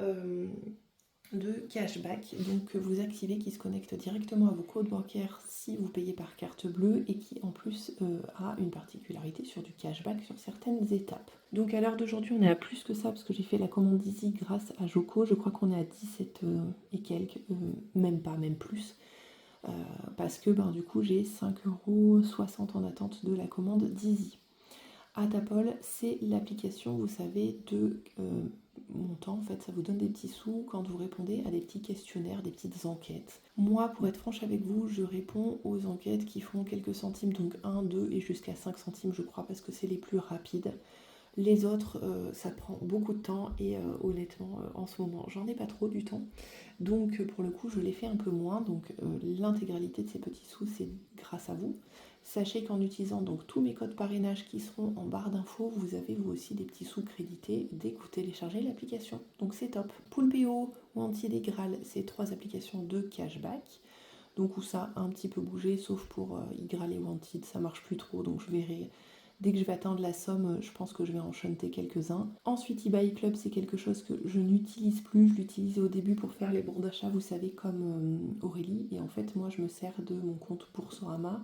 de cashback, donc que vous activez, qui se connecte directement à vos codes bancaires si vous payez par carte bleue et qui en plus a une particularité sur du cashback sur certaines étapes. Donc à l'heure d'aujourd'hui on est à plus que ça parce que j'ai fait la commande Easy grâce à Joko, je crois qu'on est à 17 et quelques, même pas, même plus, parce que du coup j'ai 5,60 € en attente de la commande d'Easy. Atapol, c'est l'application, vous savez, de montant. En fait, ça vous donne des petits sous quand vous répondez à des petits questionnaires, des petites enquêtes. Moi, pour être franche avec vous, je réponds aux enquêtes qui font quelques centimes, donc 1, 2 et jusqu'à 5 centimes, je crois, parce que c'est les plus rapides. Les autres, ça prend beaucoup de temps et honnêtement, en ce moment, j'en ai pas trop du temps. Donc, pour le coup, je les fais un peu moins. Donc, l'intégralité de ces petits sous, c'est grâce à vous. Sachez qu'en utilisant donc tous mes codes parrainage qui seront en barre d'infos, vous avez vous aussi des petits sous crédités dès que vous téléchargez l'application. Donc c'est top. Poolpeo ou Anti-Légral, c'est 3 applications de cashback. donc où ça a un petit peu bougé, sauf pour Yggdrasil et Wanted, ça marche plus trop, donc je verrai. Dès que je vais atteindre la somme, je pense que je vais en chanter quelques-uns. Ensuite, eBay Club, c'est quelque chose que je n'utilise plus. Je l'utilisais au début pour faire les bons d'achat, vous savez, comme Aurélie. Et en fait, moi, je me sers de mon compte Boursorama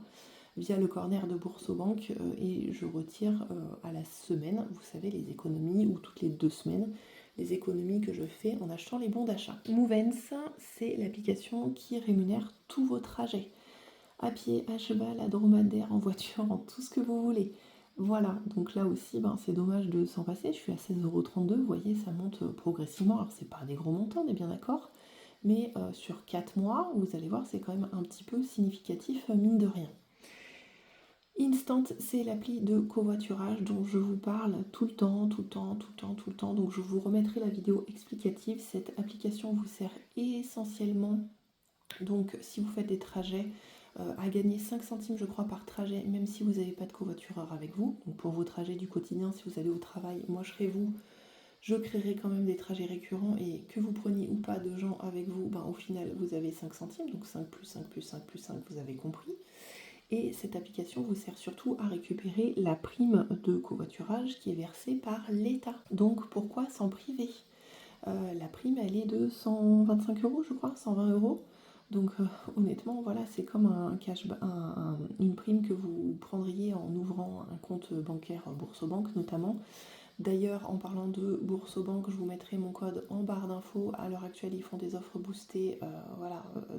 via le corner de Boursobank et je retire à la semaine, vous savez, les économies, ou toutes les 2 semaines, les économies que je fais en achetant les bons d'achat. Movens, c'est l'application qui rémunère tous vos trajets. À pied, à cheval, à dromadaire, en voiture, en tout ce que vous voulez. Voilà, donc là aussi, c'est dommage de s'en passer. Je suis à 16,32 €, vous voyez, ça monte progressivement. Alors, c'est pas des gros montants, on est bien d'accord, mais sur 4 mois, vous allez voir, c'est quand même un petit peu significatif, mine de rien. Instant, c'est l'appli de covoiturage dont je vous parle tout le temps. Donc, je vous remettrai la vidéo explicative. Cette application vous sert essentiellement, donc, si vous faites des trajets, à gagner 5 centimes je crois par trajet, même si vous n'avez pas de covoitureur avec vous. Donc pour vos trajets du quotidien, si vous allez au travail, moi je serai vous, je créerai quand même des trajets récurrents, et que vous preniez ou pas de gens avec vous, au final vous avez 5 centimes, donc 5 plus 5 plus 5 plus 5, vous avez compris. Et cette application vous sert surtout à récupérer la prime de covoiturage qui est versée par l'État. Donc pourquoi s'en priver? La prime, elle est de 125 € je crois, 120 €. Donc honnêtement, voilà, c'est comme une prime que vous prendriez en ouvrant un compte bancaire Boursobank notamment. D'ailleurs, en parlant de Boursobank, je vous mettrai mon code en barre d'infos. À l'heure actuelle, ils font des offres boostées,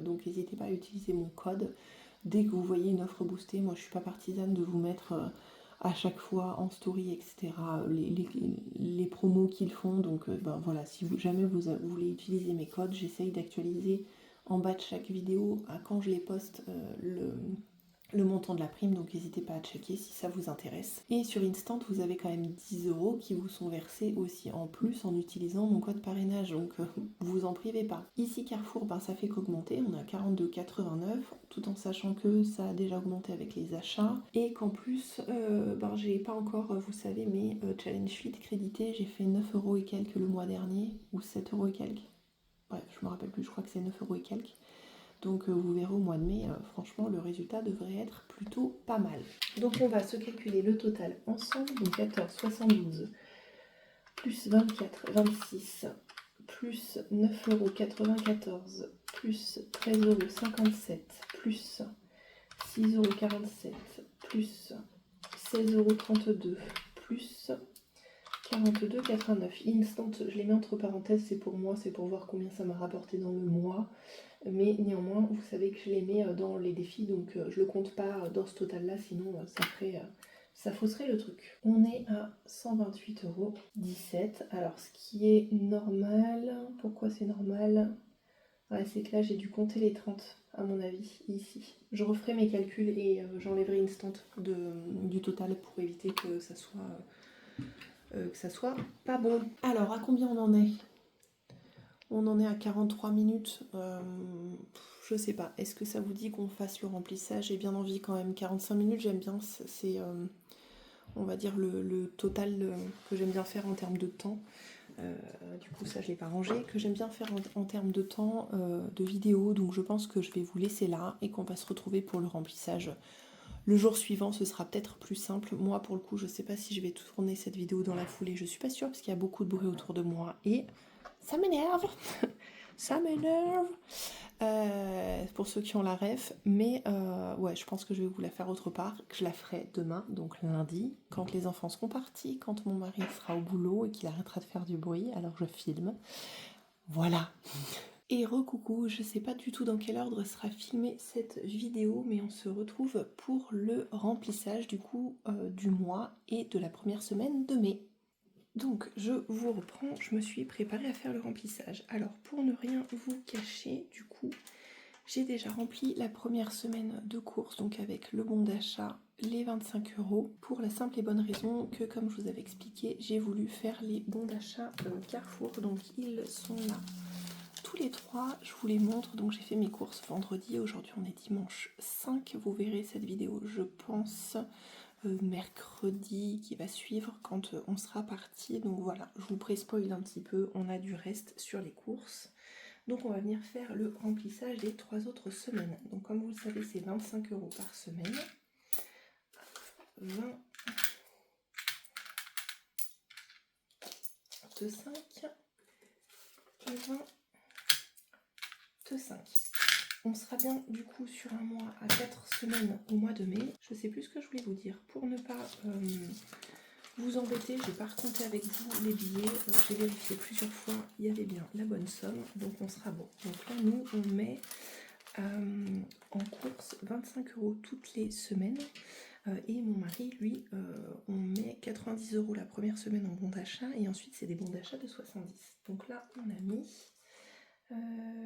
donc n'hésitez pas à utiliser mon code. Dès que vous voyez une offre boostée, moi je suis pas partisane de vous mettre à chaque fois en story, etc., les promos qu'ils font. Donc voilà, si jamais vous voulez utiliser mes codes, j'essaye d'actualiser en bas de chaque vidéo, quand je les poste, le montant de la prime, donc n'hésitez pas à checker si ça vous intéresse. Et sur Instant, vous avez quand même 10 € qui vous sont versés aussi en plus en utilisant mon code parrainage, donc vous en privez pas. Ici Carrefour, ça fait qu'augmenter, on a 42,89, tout en sachant que ça a déjà augmenté avec les achats, et qu'en plus, j'ai pas encore, vous savez, mes Challenge Fit crédités, j'ai fait 9 € et quelques le mois dernier, ou 7 € et quelques. Bref, je me rappelle plus, je crois que c'est 9 € et quelques. Donc vous verrez au mois de mai, franchement, le résultat devrait être plutôt pas mal. Donc on va se calculer le total ensemble. Donc 14,72 plus 24,26 plus 9,94 € plus 13,57 € plus 6,47 € plus 16,32 € plus 42,89. Instant, je les mets entre parenthèses, c'est pour moi, c'est pour voir combien ça m'a rapporté dans le mois. Mais néanmoins, vous savez que je les mets dans les défis, donc je le compte pas dans ce total-là, sinon ça fausserait le truc. On est à 128,17 €. Alors, ce qui est normal, pourquoi c'est normal? Ouais, c'est que là, j'ai dû compter les 30, à mon avis, ici. Je referai mes calculs et j'enlèverai Instant du total pour éviter que ça soit pas bon. Alors, à combien on en est? On en est à 43 minutes. Je sais pas. Est-ce que ça vous dit qu'on fasse le remplissage? J'ai bien envie quand même. 45 minutes, j'aime bien. C'est, on va dire, le total que j'aime bien faire en termes de temps. Du coup, ça, je l'ai pas rangé. Que j'aime bien faire en termes de temps de vidéo. Donc, je pense que je vais vous laisser là et qu'on va se retrouver pour le remplissage. Le jour suivant, ce sera peut-être plus simple. Moi, pour le coup, je sais pas si je vais tourner cette vidéo dans la foulée. Je suis pas sûre parce qu'il y a beaucoup de bruit autour de moi et ça m'énerve. Ça m'énerve. Pour ceux qui ont la ref. Mais ouais, je pense que je vais vous la faire autre part. Que je la ferai demain, donc lundi, quand les enfants seront partis, quand mon mari sera au boulot et qu'il arrêtera de faire du bruit, alors je filme. Voilà. Et recoucou, je sais pas du tout dans quel ordre sera filmée cette vidéo, mais on se retrouve pour le remplissage du coup du mois et de la première semaine de mai. Donc je vous reprends, je me suis préparée à faire le remplissage. Alors pour ne rien vous cacher, du coup, j'ai déjà rempli la première semaine de courses, donc avec le bon d'achat, les 25 €, pour la simple et bonne raison que, comme je vous avais expliqué, j'ai voulu faire les bons d'achat Carrefour, donc ils sont là. Tous les trois, je vous les montre. Donc j'ai fait mes courses vendredi, aujourd'hui on est dimanche 5, vous verrez cette vidéo je pense mercredi qui va suivre quand on sera parti. Donc voilà, je vous pré-spoil un petit peu, on a du reste sur les courses. Donc on va venir faire le remplissage des 3 autres semaines. Donc comme vous le savez, c'est 25 € par semaine. 20 de 5 et 20 de 5. On sera bien du coup sur un mois à 4 semaines au mois de mai. Je sais plus ce que je voulais vous dire. Pour ne pas vous embêter, je n'ai pas recompté avec vous les billets. J'ai vérifié plusieurs fois, il y avait bien la bonne somme. Donc on sera bon. Donc là, nous, on met en course 25 € toutes les semaines. Et mon mari, lui, on met 90 € la première semaine en bon d'achat. Et ensuite, c'est des bons d'achat de 70. Donc là, on a mis...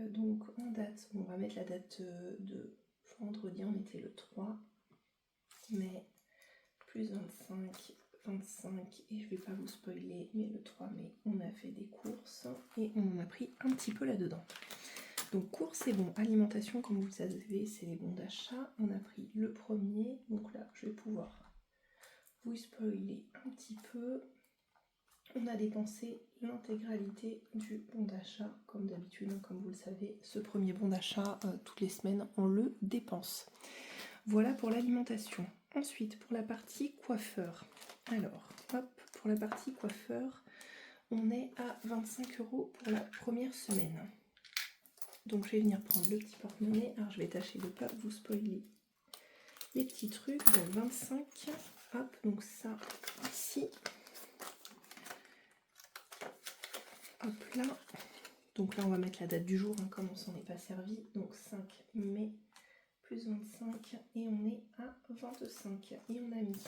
donc en date, on va mettre la date de vendredi, on était le 3 mai, plus 25, et je vais pas vous spoiler, mais le 3 mai, on a fait des courses et on en a pris un petit peu là-dedans. Donc courses et bons, alimentation, comme vous le savez, c'est les bons d'achat. On a pris le premier, donc là, je vais pouvoir vous spoiler un petit peu. On a dépensé l'intégralité du bon d'achat, comme d'habitude, hein, comme vous le savez, ce premier bon d'achat, toutes les semaines, on le dépense. Voilà pour l'alimentation. Ensuite, pour la partie coiffeur. Alors, hop, pour la partie coiffeur, on est à 25 € pour la première semaine. Donc, je vais venir prendre le petit porte-monnaie. Alors, je vais tâcher de ne pas vous spoiler les petits trucs. Donc, 25, hop, donc ça, ici. Hop là, donc là on va mettre la date du jour, hein, comme on s'en est pas servi, donc 5 mai plus 25 et on est à 25 et on a mis.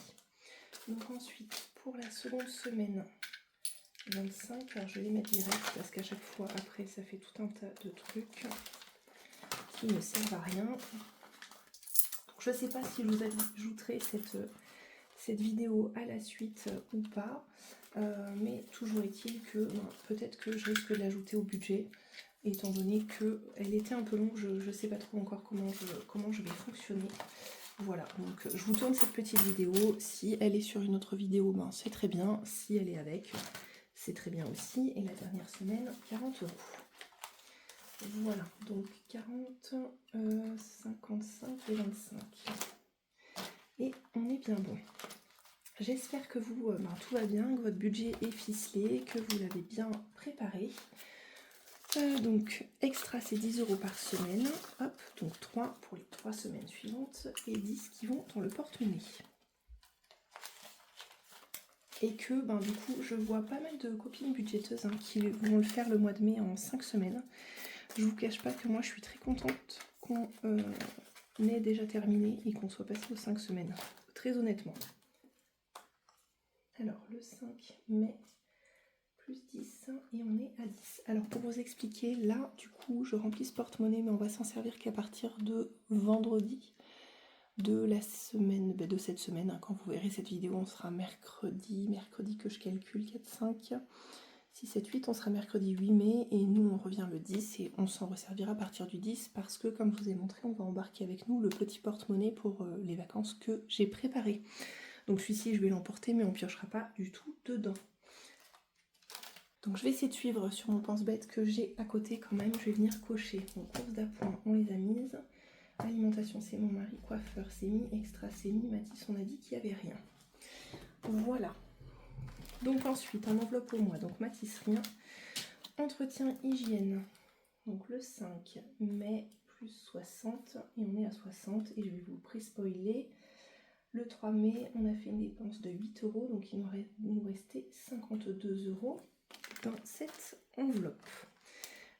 Donc ensuite pour la seconde semaine 25, alors je vais les mettre direct parce qu'à chaque fois après ça fait tout un tas de trucs qui ne servent à rien. Donc, je ne sais pas si je vous ajouterai cette vidéo à la suite ou pas. Mais toujours est-il que peut-être que je risque de l'ajouter au budget, étant donné qu'elle était un peu longue, je ne sais pas trop encore comment je vais fonctionner. Voilà, donc je vous tourne cette petite vidéo. Si elle est sur une autre vidéo, ben, c'est très bien. Si elle est avec, c'est très bien aussi. Et la dernière semaine, 40 €. Voilà, donc 40, 55 et 25. Et on est bien bon. J'espère que vous, tout va bien, que votre budget est ficelé, que vous l'avez bien préparé. Donc, extra, c'est 10 € par semaine. Hop, donc 3 pour les 3 semaines suivantes et 10 qui vont dans le porte-monnaie. Et que, du coup, je vois pas mal de copines budgéteuses qui vont le faire le mois de mai en 5 semaines. Je vous cache pas que moi, je suis très contente qu'on ait déjà terminé et qu'on soit passé aux 5 semaines. Très honnêtement. Alors, le 5 mai, plus 10, et on est à 10. Alors, pour vous expliquer, là, du coup, je remplis ce porte-monnaie, mais on va s'en servir qu'à partir de vendredi de la semaine, de cette semaine. Hein. Quand vous verrez cette vidéo, on sera mercredi que je calcule, 4, 5, 6, 7, 8, on sera mercredi 8 mai, et nous, on revient le 10, et on s'en resservira à partir du 10, parce que, comme je vous ai montré, on va embarquer avec nous le petit porte-monnaie pour les vacances que j'ai préparées. Donc celui-ci, je vais l'emporter, mais on ne piochera pas du tout dedans. Donc je vais essayer de suivre sur mon pense-bête que j'ai à côté quand même. Je vais venir cocher. Donc courses d'appoint, on les a mises. Alimentation, c'est mon mari. Coiffeur, c'est mis. Extra, c'est mis. Mathis, on a dit qu'il n'y avait rien. Voilà. Donc ensuite, en enveloppe pour moi. Donc Mathis, rien. Entretien, hygiène. Donc le 5 mai, plus 60. Et on est à 60. Et je vais vous pré-spoiler. Le 3 mai, on a fait une dépense de 8 €, donc il nous restait 52 € dans cette enveloppe.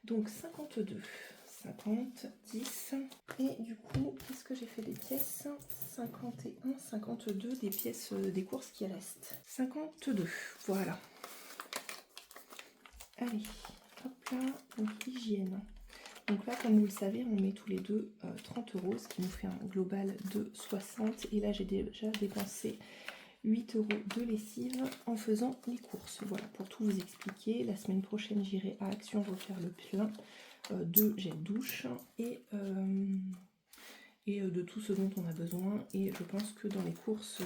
Donc 52, 50, 10, et du coup, qu'est-ce que j'ai fait des pièces? 51, 52, des pièces des courses qui restent. 52, voilà. Allez, hop là, donc hygiène. Donc là, comme vous le savez, on met tous les deux 30 €, ce qui nous fait un global de 60. Et là, j'ai déjà dépensé 8 € de lessive en faisant les courses. Voilà, pour tout vous expliquer, la semaine prochaine, j'irai à Action refaire le plein de gel douche. Et et de tout ce dont on a besoin. Et je pense que dans les courses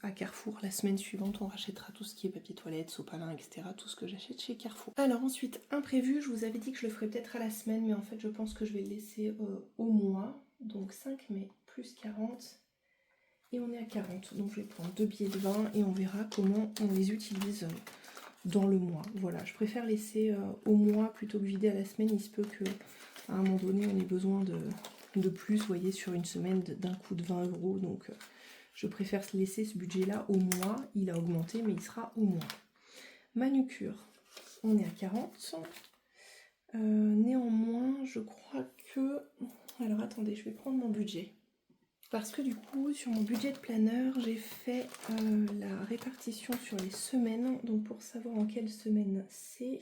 à Carrefour, la semaine suivante, on rachètera tout ce qui est papier toilette, sopalin, etc. Tout ce que j'achète chez Carrefour. Alors ensuite, imprévu, je vous avais dit que je le ferais peut-être à la semaine, mais en fait je pense que je vais le laisser au mois. Donc 5 mai plus 40, et on est à 40. Donc je vais prendre 2 billets de 20 et on verra comment on les utilise dans le mois. Voilà, je préfère laisser au mois plutôt que vider à la semaine. Il se peut que à un moment donné on ait besoin de plus, vous voyez, sur une semaine d'un coup de 20 €. Donc je préfère laisser ce budget là au mois. Il a augmenté mais il sera au mois. Manucure, on est à 40. Néanmoins je crois que... Alors attendez, je vais prendre mon budget. Parce que du coup, sur mon budget de planeur, j'ai fait la répartition sur les semaines. Donc pour savoir en quelle semaine c'est,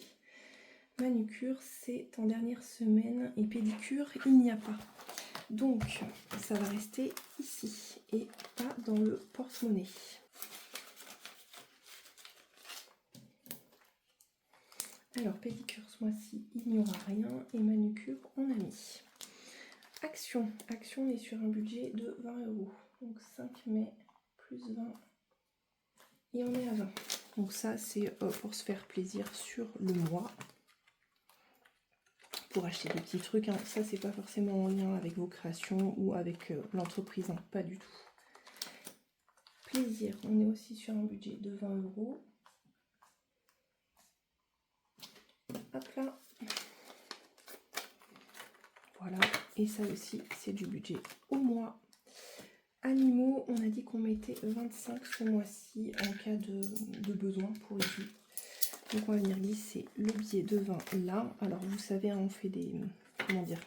manucure, c'est en dernière semaine, et pédicure, il n'y a pas. Donc ça va rester ici et pas dans le porte-monnaie. Alors pédicure ce mois-ci, il n'y aura rien, et manucure, on a mis. Action, on est sur un budget de 20 €. Donc 5 mai plus 20 et on est à 20. Donc ça c'est pour se faire plaisir sur le mois. Pour acheter des petits trucs, hein. Ça c'est pas forcément en lien avec vos créations ou avec l'entreprise, hein. Pas du tout. Plaisir, on est aussi sur un budget de 20 €. Hop là. Voilà, et ça aussi c'est du budget au mois. Animaux, on a dit qu'on mettait 25 ce mois-ci en cas de besoin pour ici. Donc on va venir glisser le billet de 20 là. Alors vous savez, hein, on fait des, comment dire,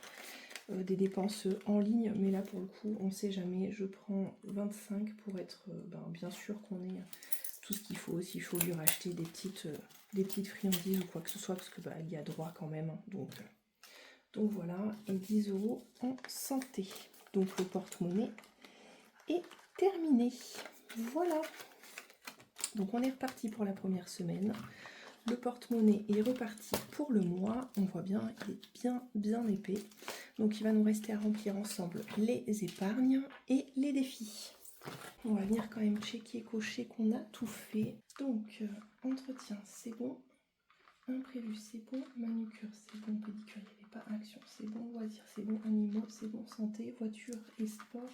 des dépenses en ligne, mais là pour le coup on sait jamais. Je prends 25 pour être bien sûr qu'on ait tout ce qu'il faut. S'il faut lui racheter des petites friandises ou quoi que ce soit, parce que il y a droit quand même, hein. Donc voilà, et 10 € en santé. Donc le porte-monnaie est terminé. Voilà. Donc on est reparti pour la première semaine. Le porte-monnaie est reparti pour le mois. On voit bien, il est bien épais. Donc il va nous rester à remplir ensemble les épargnes et les défis. On va venir quand même checker, cocher qu'on a tout fait. Donc entretien, c'est bon. Imprévu, c'est bon. Manucure, c'est bon. Pédicure, il n'y avait pas. Action, c'est bon. Loisirs, c'est bon. Animaux, c'est bon. Santé, voiture et sport,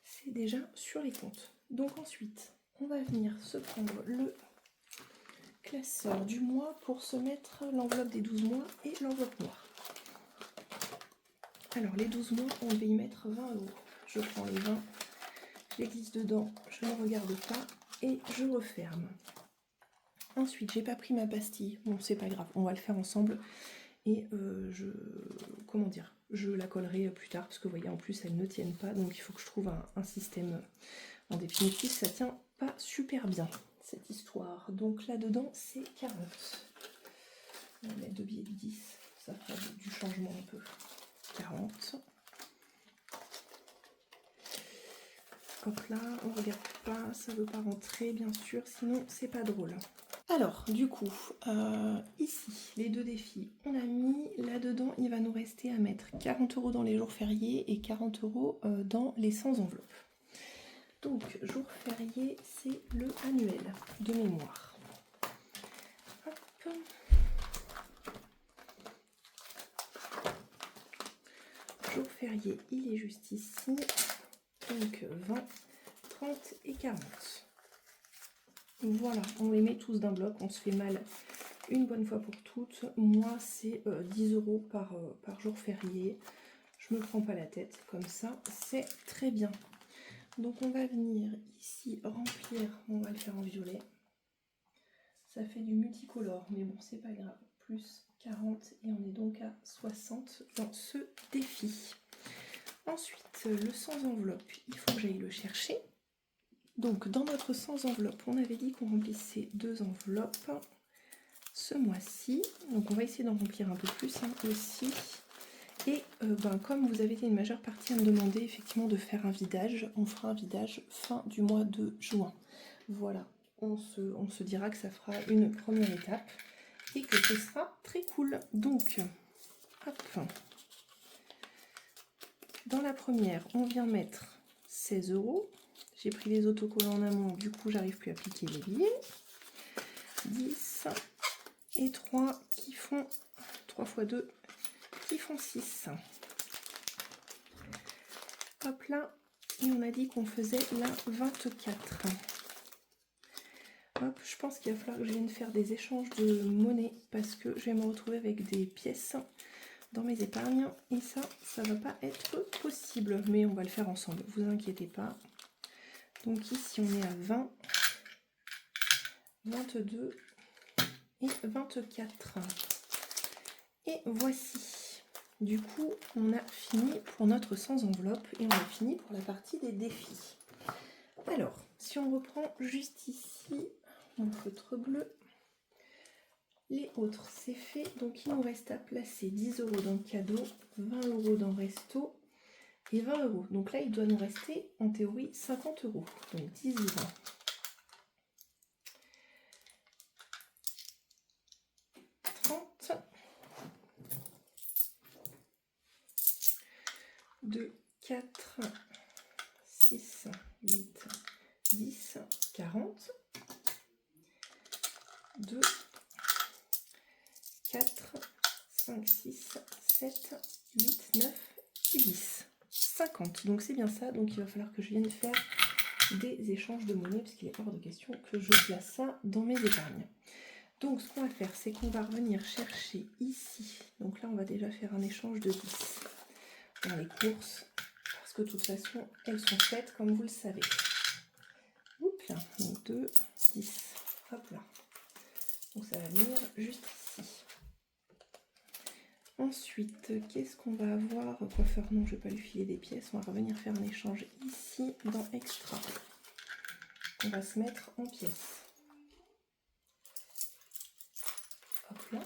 c'est déjà sur les comptes. Donc ensuite, on va venir se prendre le classeur du mois pour se mettre l'enveloppe des 12 mois et l'enveloppe noire. Alors les 12 mois, on devait y mettre 20 €. Je prends les 20, je les glisse dedans, je ne regarde pas et je referme. Ensuite, j'ai pas pris ma pastille. Bon, c'est pas grave, on va le faire ensemble. Et je la collerai plus tard, parce que vous voyez, en plus, elles ne tiennent pas. Donc, il faut que je trouve un système. En définitive, ça tient pas super bien, cette histoire. Donc, là-dedans, c'est 40. On va mettre 2 billets de 10. Ça fera du changement un peu. 40. Hop là, on regarde pas, ça veut pas rentrer, bien sûr, sinon, c'est pas drôle. Alors, du coup, ici, les deux défis, on a mis là-dedans, il va nous rester à mettre 40 € dans les jours fériés et 40 € dans les sans enveloppes. Donc, jour férié, c'est le annuel de mémoire. Hop. Jour férié, il est juste ici. Donc, 20, 30 et 40. Voilà, on les met tous d'un bloc, on se fait mal une bonne fois pour toutes. Moi, c'est 10 € par jour férié. Je me prends pas la tête, comme ça, c'est très bien. Donc on va venir ici remplir, on va le faire en violet. Ça fait du multicolore, mais bon, c'est pas grave. Plus 40 et on est donc à 60 dans ce défi. Ensuite, le sans enveloppe, il faut que j'aille le chercher. Donc dans notre sans enveloppe, on avait dit qu'on remplissait 2 enveloppes ce mois-ci. Donc on va essayer d'en remplir un peu plus aussi. Et comme vous avez été une majeure partie à me demander effectivement de faire un vidage, on fera un vidage fin du mois de juin. Voilà, on se dira que ça fera une première étape et que ce sera très cool. Donc, hop. dans la première, on vient mettre 16 €. J'ai pris les autocollants en amont, du coup, j'arrive plus à appliquer les billets. 10 et 3 qui font 3 x 2 qui font 6. Hop là, et on a dit qu'on faisait la 24. Hop, je pense qu'il va falloir que je vienne faire des échanges de monnaie parce que je vais me retrouver avec des pièces dans mes épargnes et ça va pas être possible, mais on va le faire ensemble, vous inquiétez pas. Donc ici on est à 20, 22 et 24. Et voici. Du coup, on a fini pour notre sans enveloppe et on a fini pour la partie des défis. Alors, si on reprend juste ici, mon feutre bleu, les autres, c'est fait. Donc, il nous reste à placer 10 € dans le cadeau, 20 € dans resto et 20 €. Donc là, il doit nous rester, en théorie, 50 €. Donc, 10 et 20. 30. 2, 4, 6, 8, 10, 40. 2, 4, 5, 6, 7, 8, 9 et 10. 50. Donc c'est bien ça. Donc il va falloir que je vienne faire des échanges de monnaie parce qu'il est hors de question que je place ça dans mes épargnes. Donc ce qu'on va faire, c'est qu'on va revenir chercher ici. Donc là, on va déjà faire un échange de 10 dans les courses parce que de toute façon, elles sont faites comme vous le savez. Oups là, donc 2, 10. Hop là. Donc ça va venir juste ici. Ensuite, qu'est-ce qu'on va avoir? Coiffeur, non, je ne vais pas lui filer des pièces. On va revenir faire un échange ici dans Extra. On va se mettre en pièces. Hop là.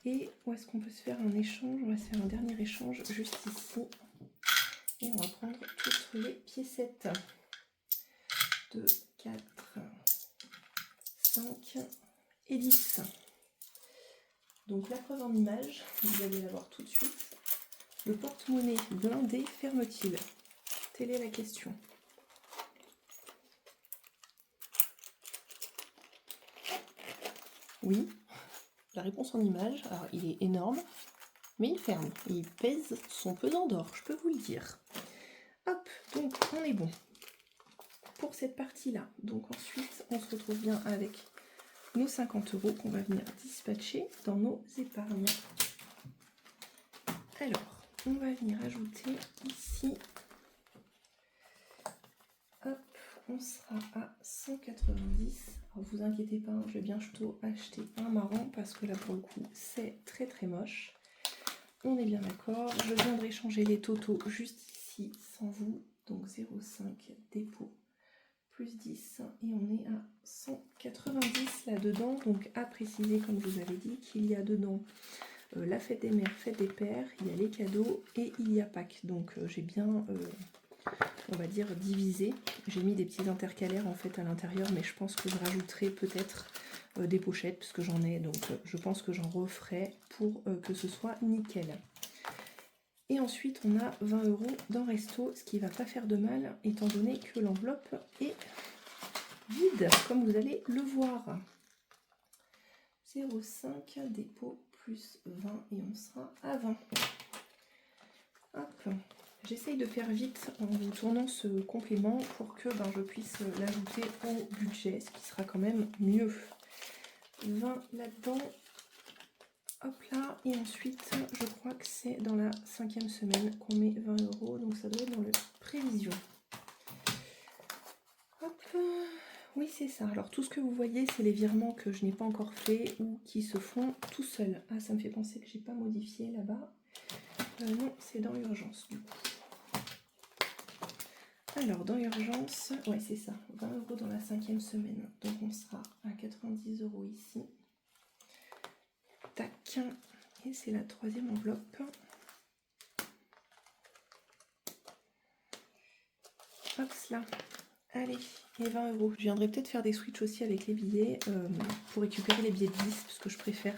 Et où est-ce qu'on peut se faire un échange? On va se faire un dernier échange juste ici. Et on va prendre toutes les piécettes. 2, 4, 5 et 10. Donc la preuve en image, vous allez la voir tout de suite. Le porte-monnaie blindé ferme-t-il? Telle est la question. Oui, la réponse en image, alors il est énorme, mais il ferme. Et il pèse son pesant d'or, je peux vous le dire. Hop, donc on est bon pour cette partie-là. Donc ensuite, on se retrouve bien avec nos 50 € qu'on va venir dispatcher dans nos épargnes. Alors, on va venir ajouter ici, hop, on sera à 190. Alors vous inquiétez pas, je vais bientôt acheter un marron parce que là pour le coup c'est très très moche. On est bien d'accord. Je viendrai changer les totaux juste ici sans vous. Donc 0,5 dépôt plus 10 et on est à 190 là-dedans. Donc à préciser, comme je vous avais dit, qu'il y a dedans la fête des mères, fête des pères, il y a les cadeaux et il y a Pâques. Donc j'ai bien, on va dire, divisé. J'ai mis des petits intercalaires en fait à l'intérieur, mais je pense que je rajouterai peut-être des pochettes parce que j'en ai. Donc je pense que j'en referai pour que ce soit nickel. Et ensuite, on a 20 € dans resto, ce qui ne va pas faire de mal, étant donné que l'enveloppe est vide, comme vous allez le voir. 0,5 dépôt plus 20 et on sera à 20. Hop. J'essaye de faire vite en vous tournant ce complément pour que je puisse l'ajouter au budget, ce qui sera quand même mieux. 20 là-dedans. Hop là, et ensuite, je crois que c'est dans la 5e semaine qu'on met 20 €, donc ça doit être dans le prévision. Hop, oui c'est ça. Alors tout ce que vous voyez, c'est les virements que je n'ai pas encore fait ou qui se font tout seuls. Ah, ça me fait penser que j'ai pas modifié là-bas. Non, c'est dans l'urgence du coup. Alors dans l'urgence, ouais c'est ça, 20 € dans la 5e semaine. Donc on sera à 90 € ici. Tac, et c'est la 3e enveloppe. Hop là, allez, et 20 €. Je viendrai peut-être faire des switches aussi avec les billets pour récupérer les billets de 10, parce que je préfère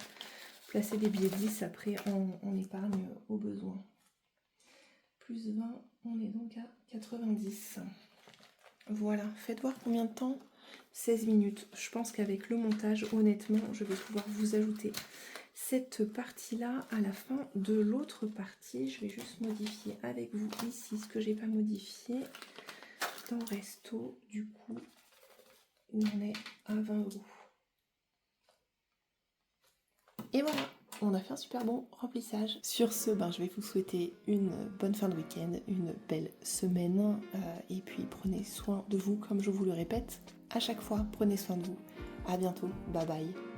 placer des billets de 10 après en épargne au besoin. plus 20, on est donc à 90. Voilà, faites voir combien de temps. 16 minutes. Je pense qu'avec le montage, honnêtement, je vais pouvoir vous ajouter cette partie-là à la fin de l'autre partie. Je vais juste modifier avec vous ici ce que j'ai pas modifié dans Resto. Du coup, on est à 20 €. Et voilà, on a fait un super bon remplissage. Sur ce, je vais vous souhaiter une bonne fin de week-end, une belle semaine. Et puis prenez soin de vous, comme je vous le répète à chaque fois. Prenez soin de vous. À bientôt. Bye bye.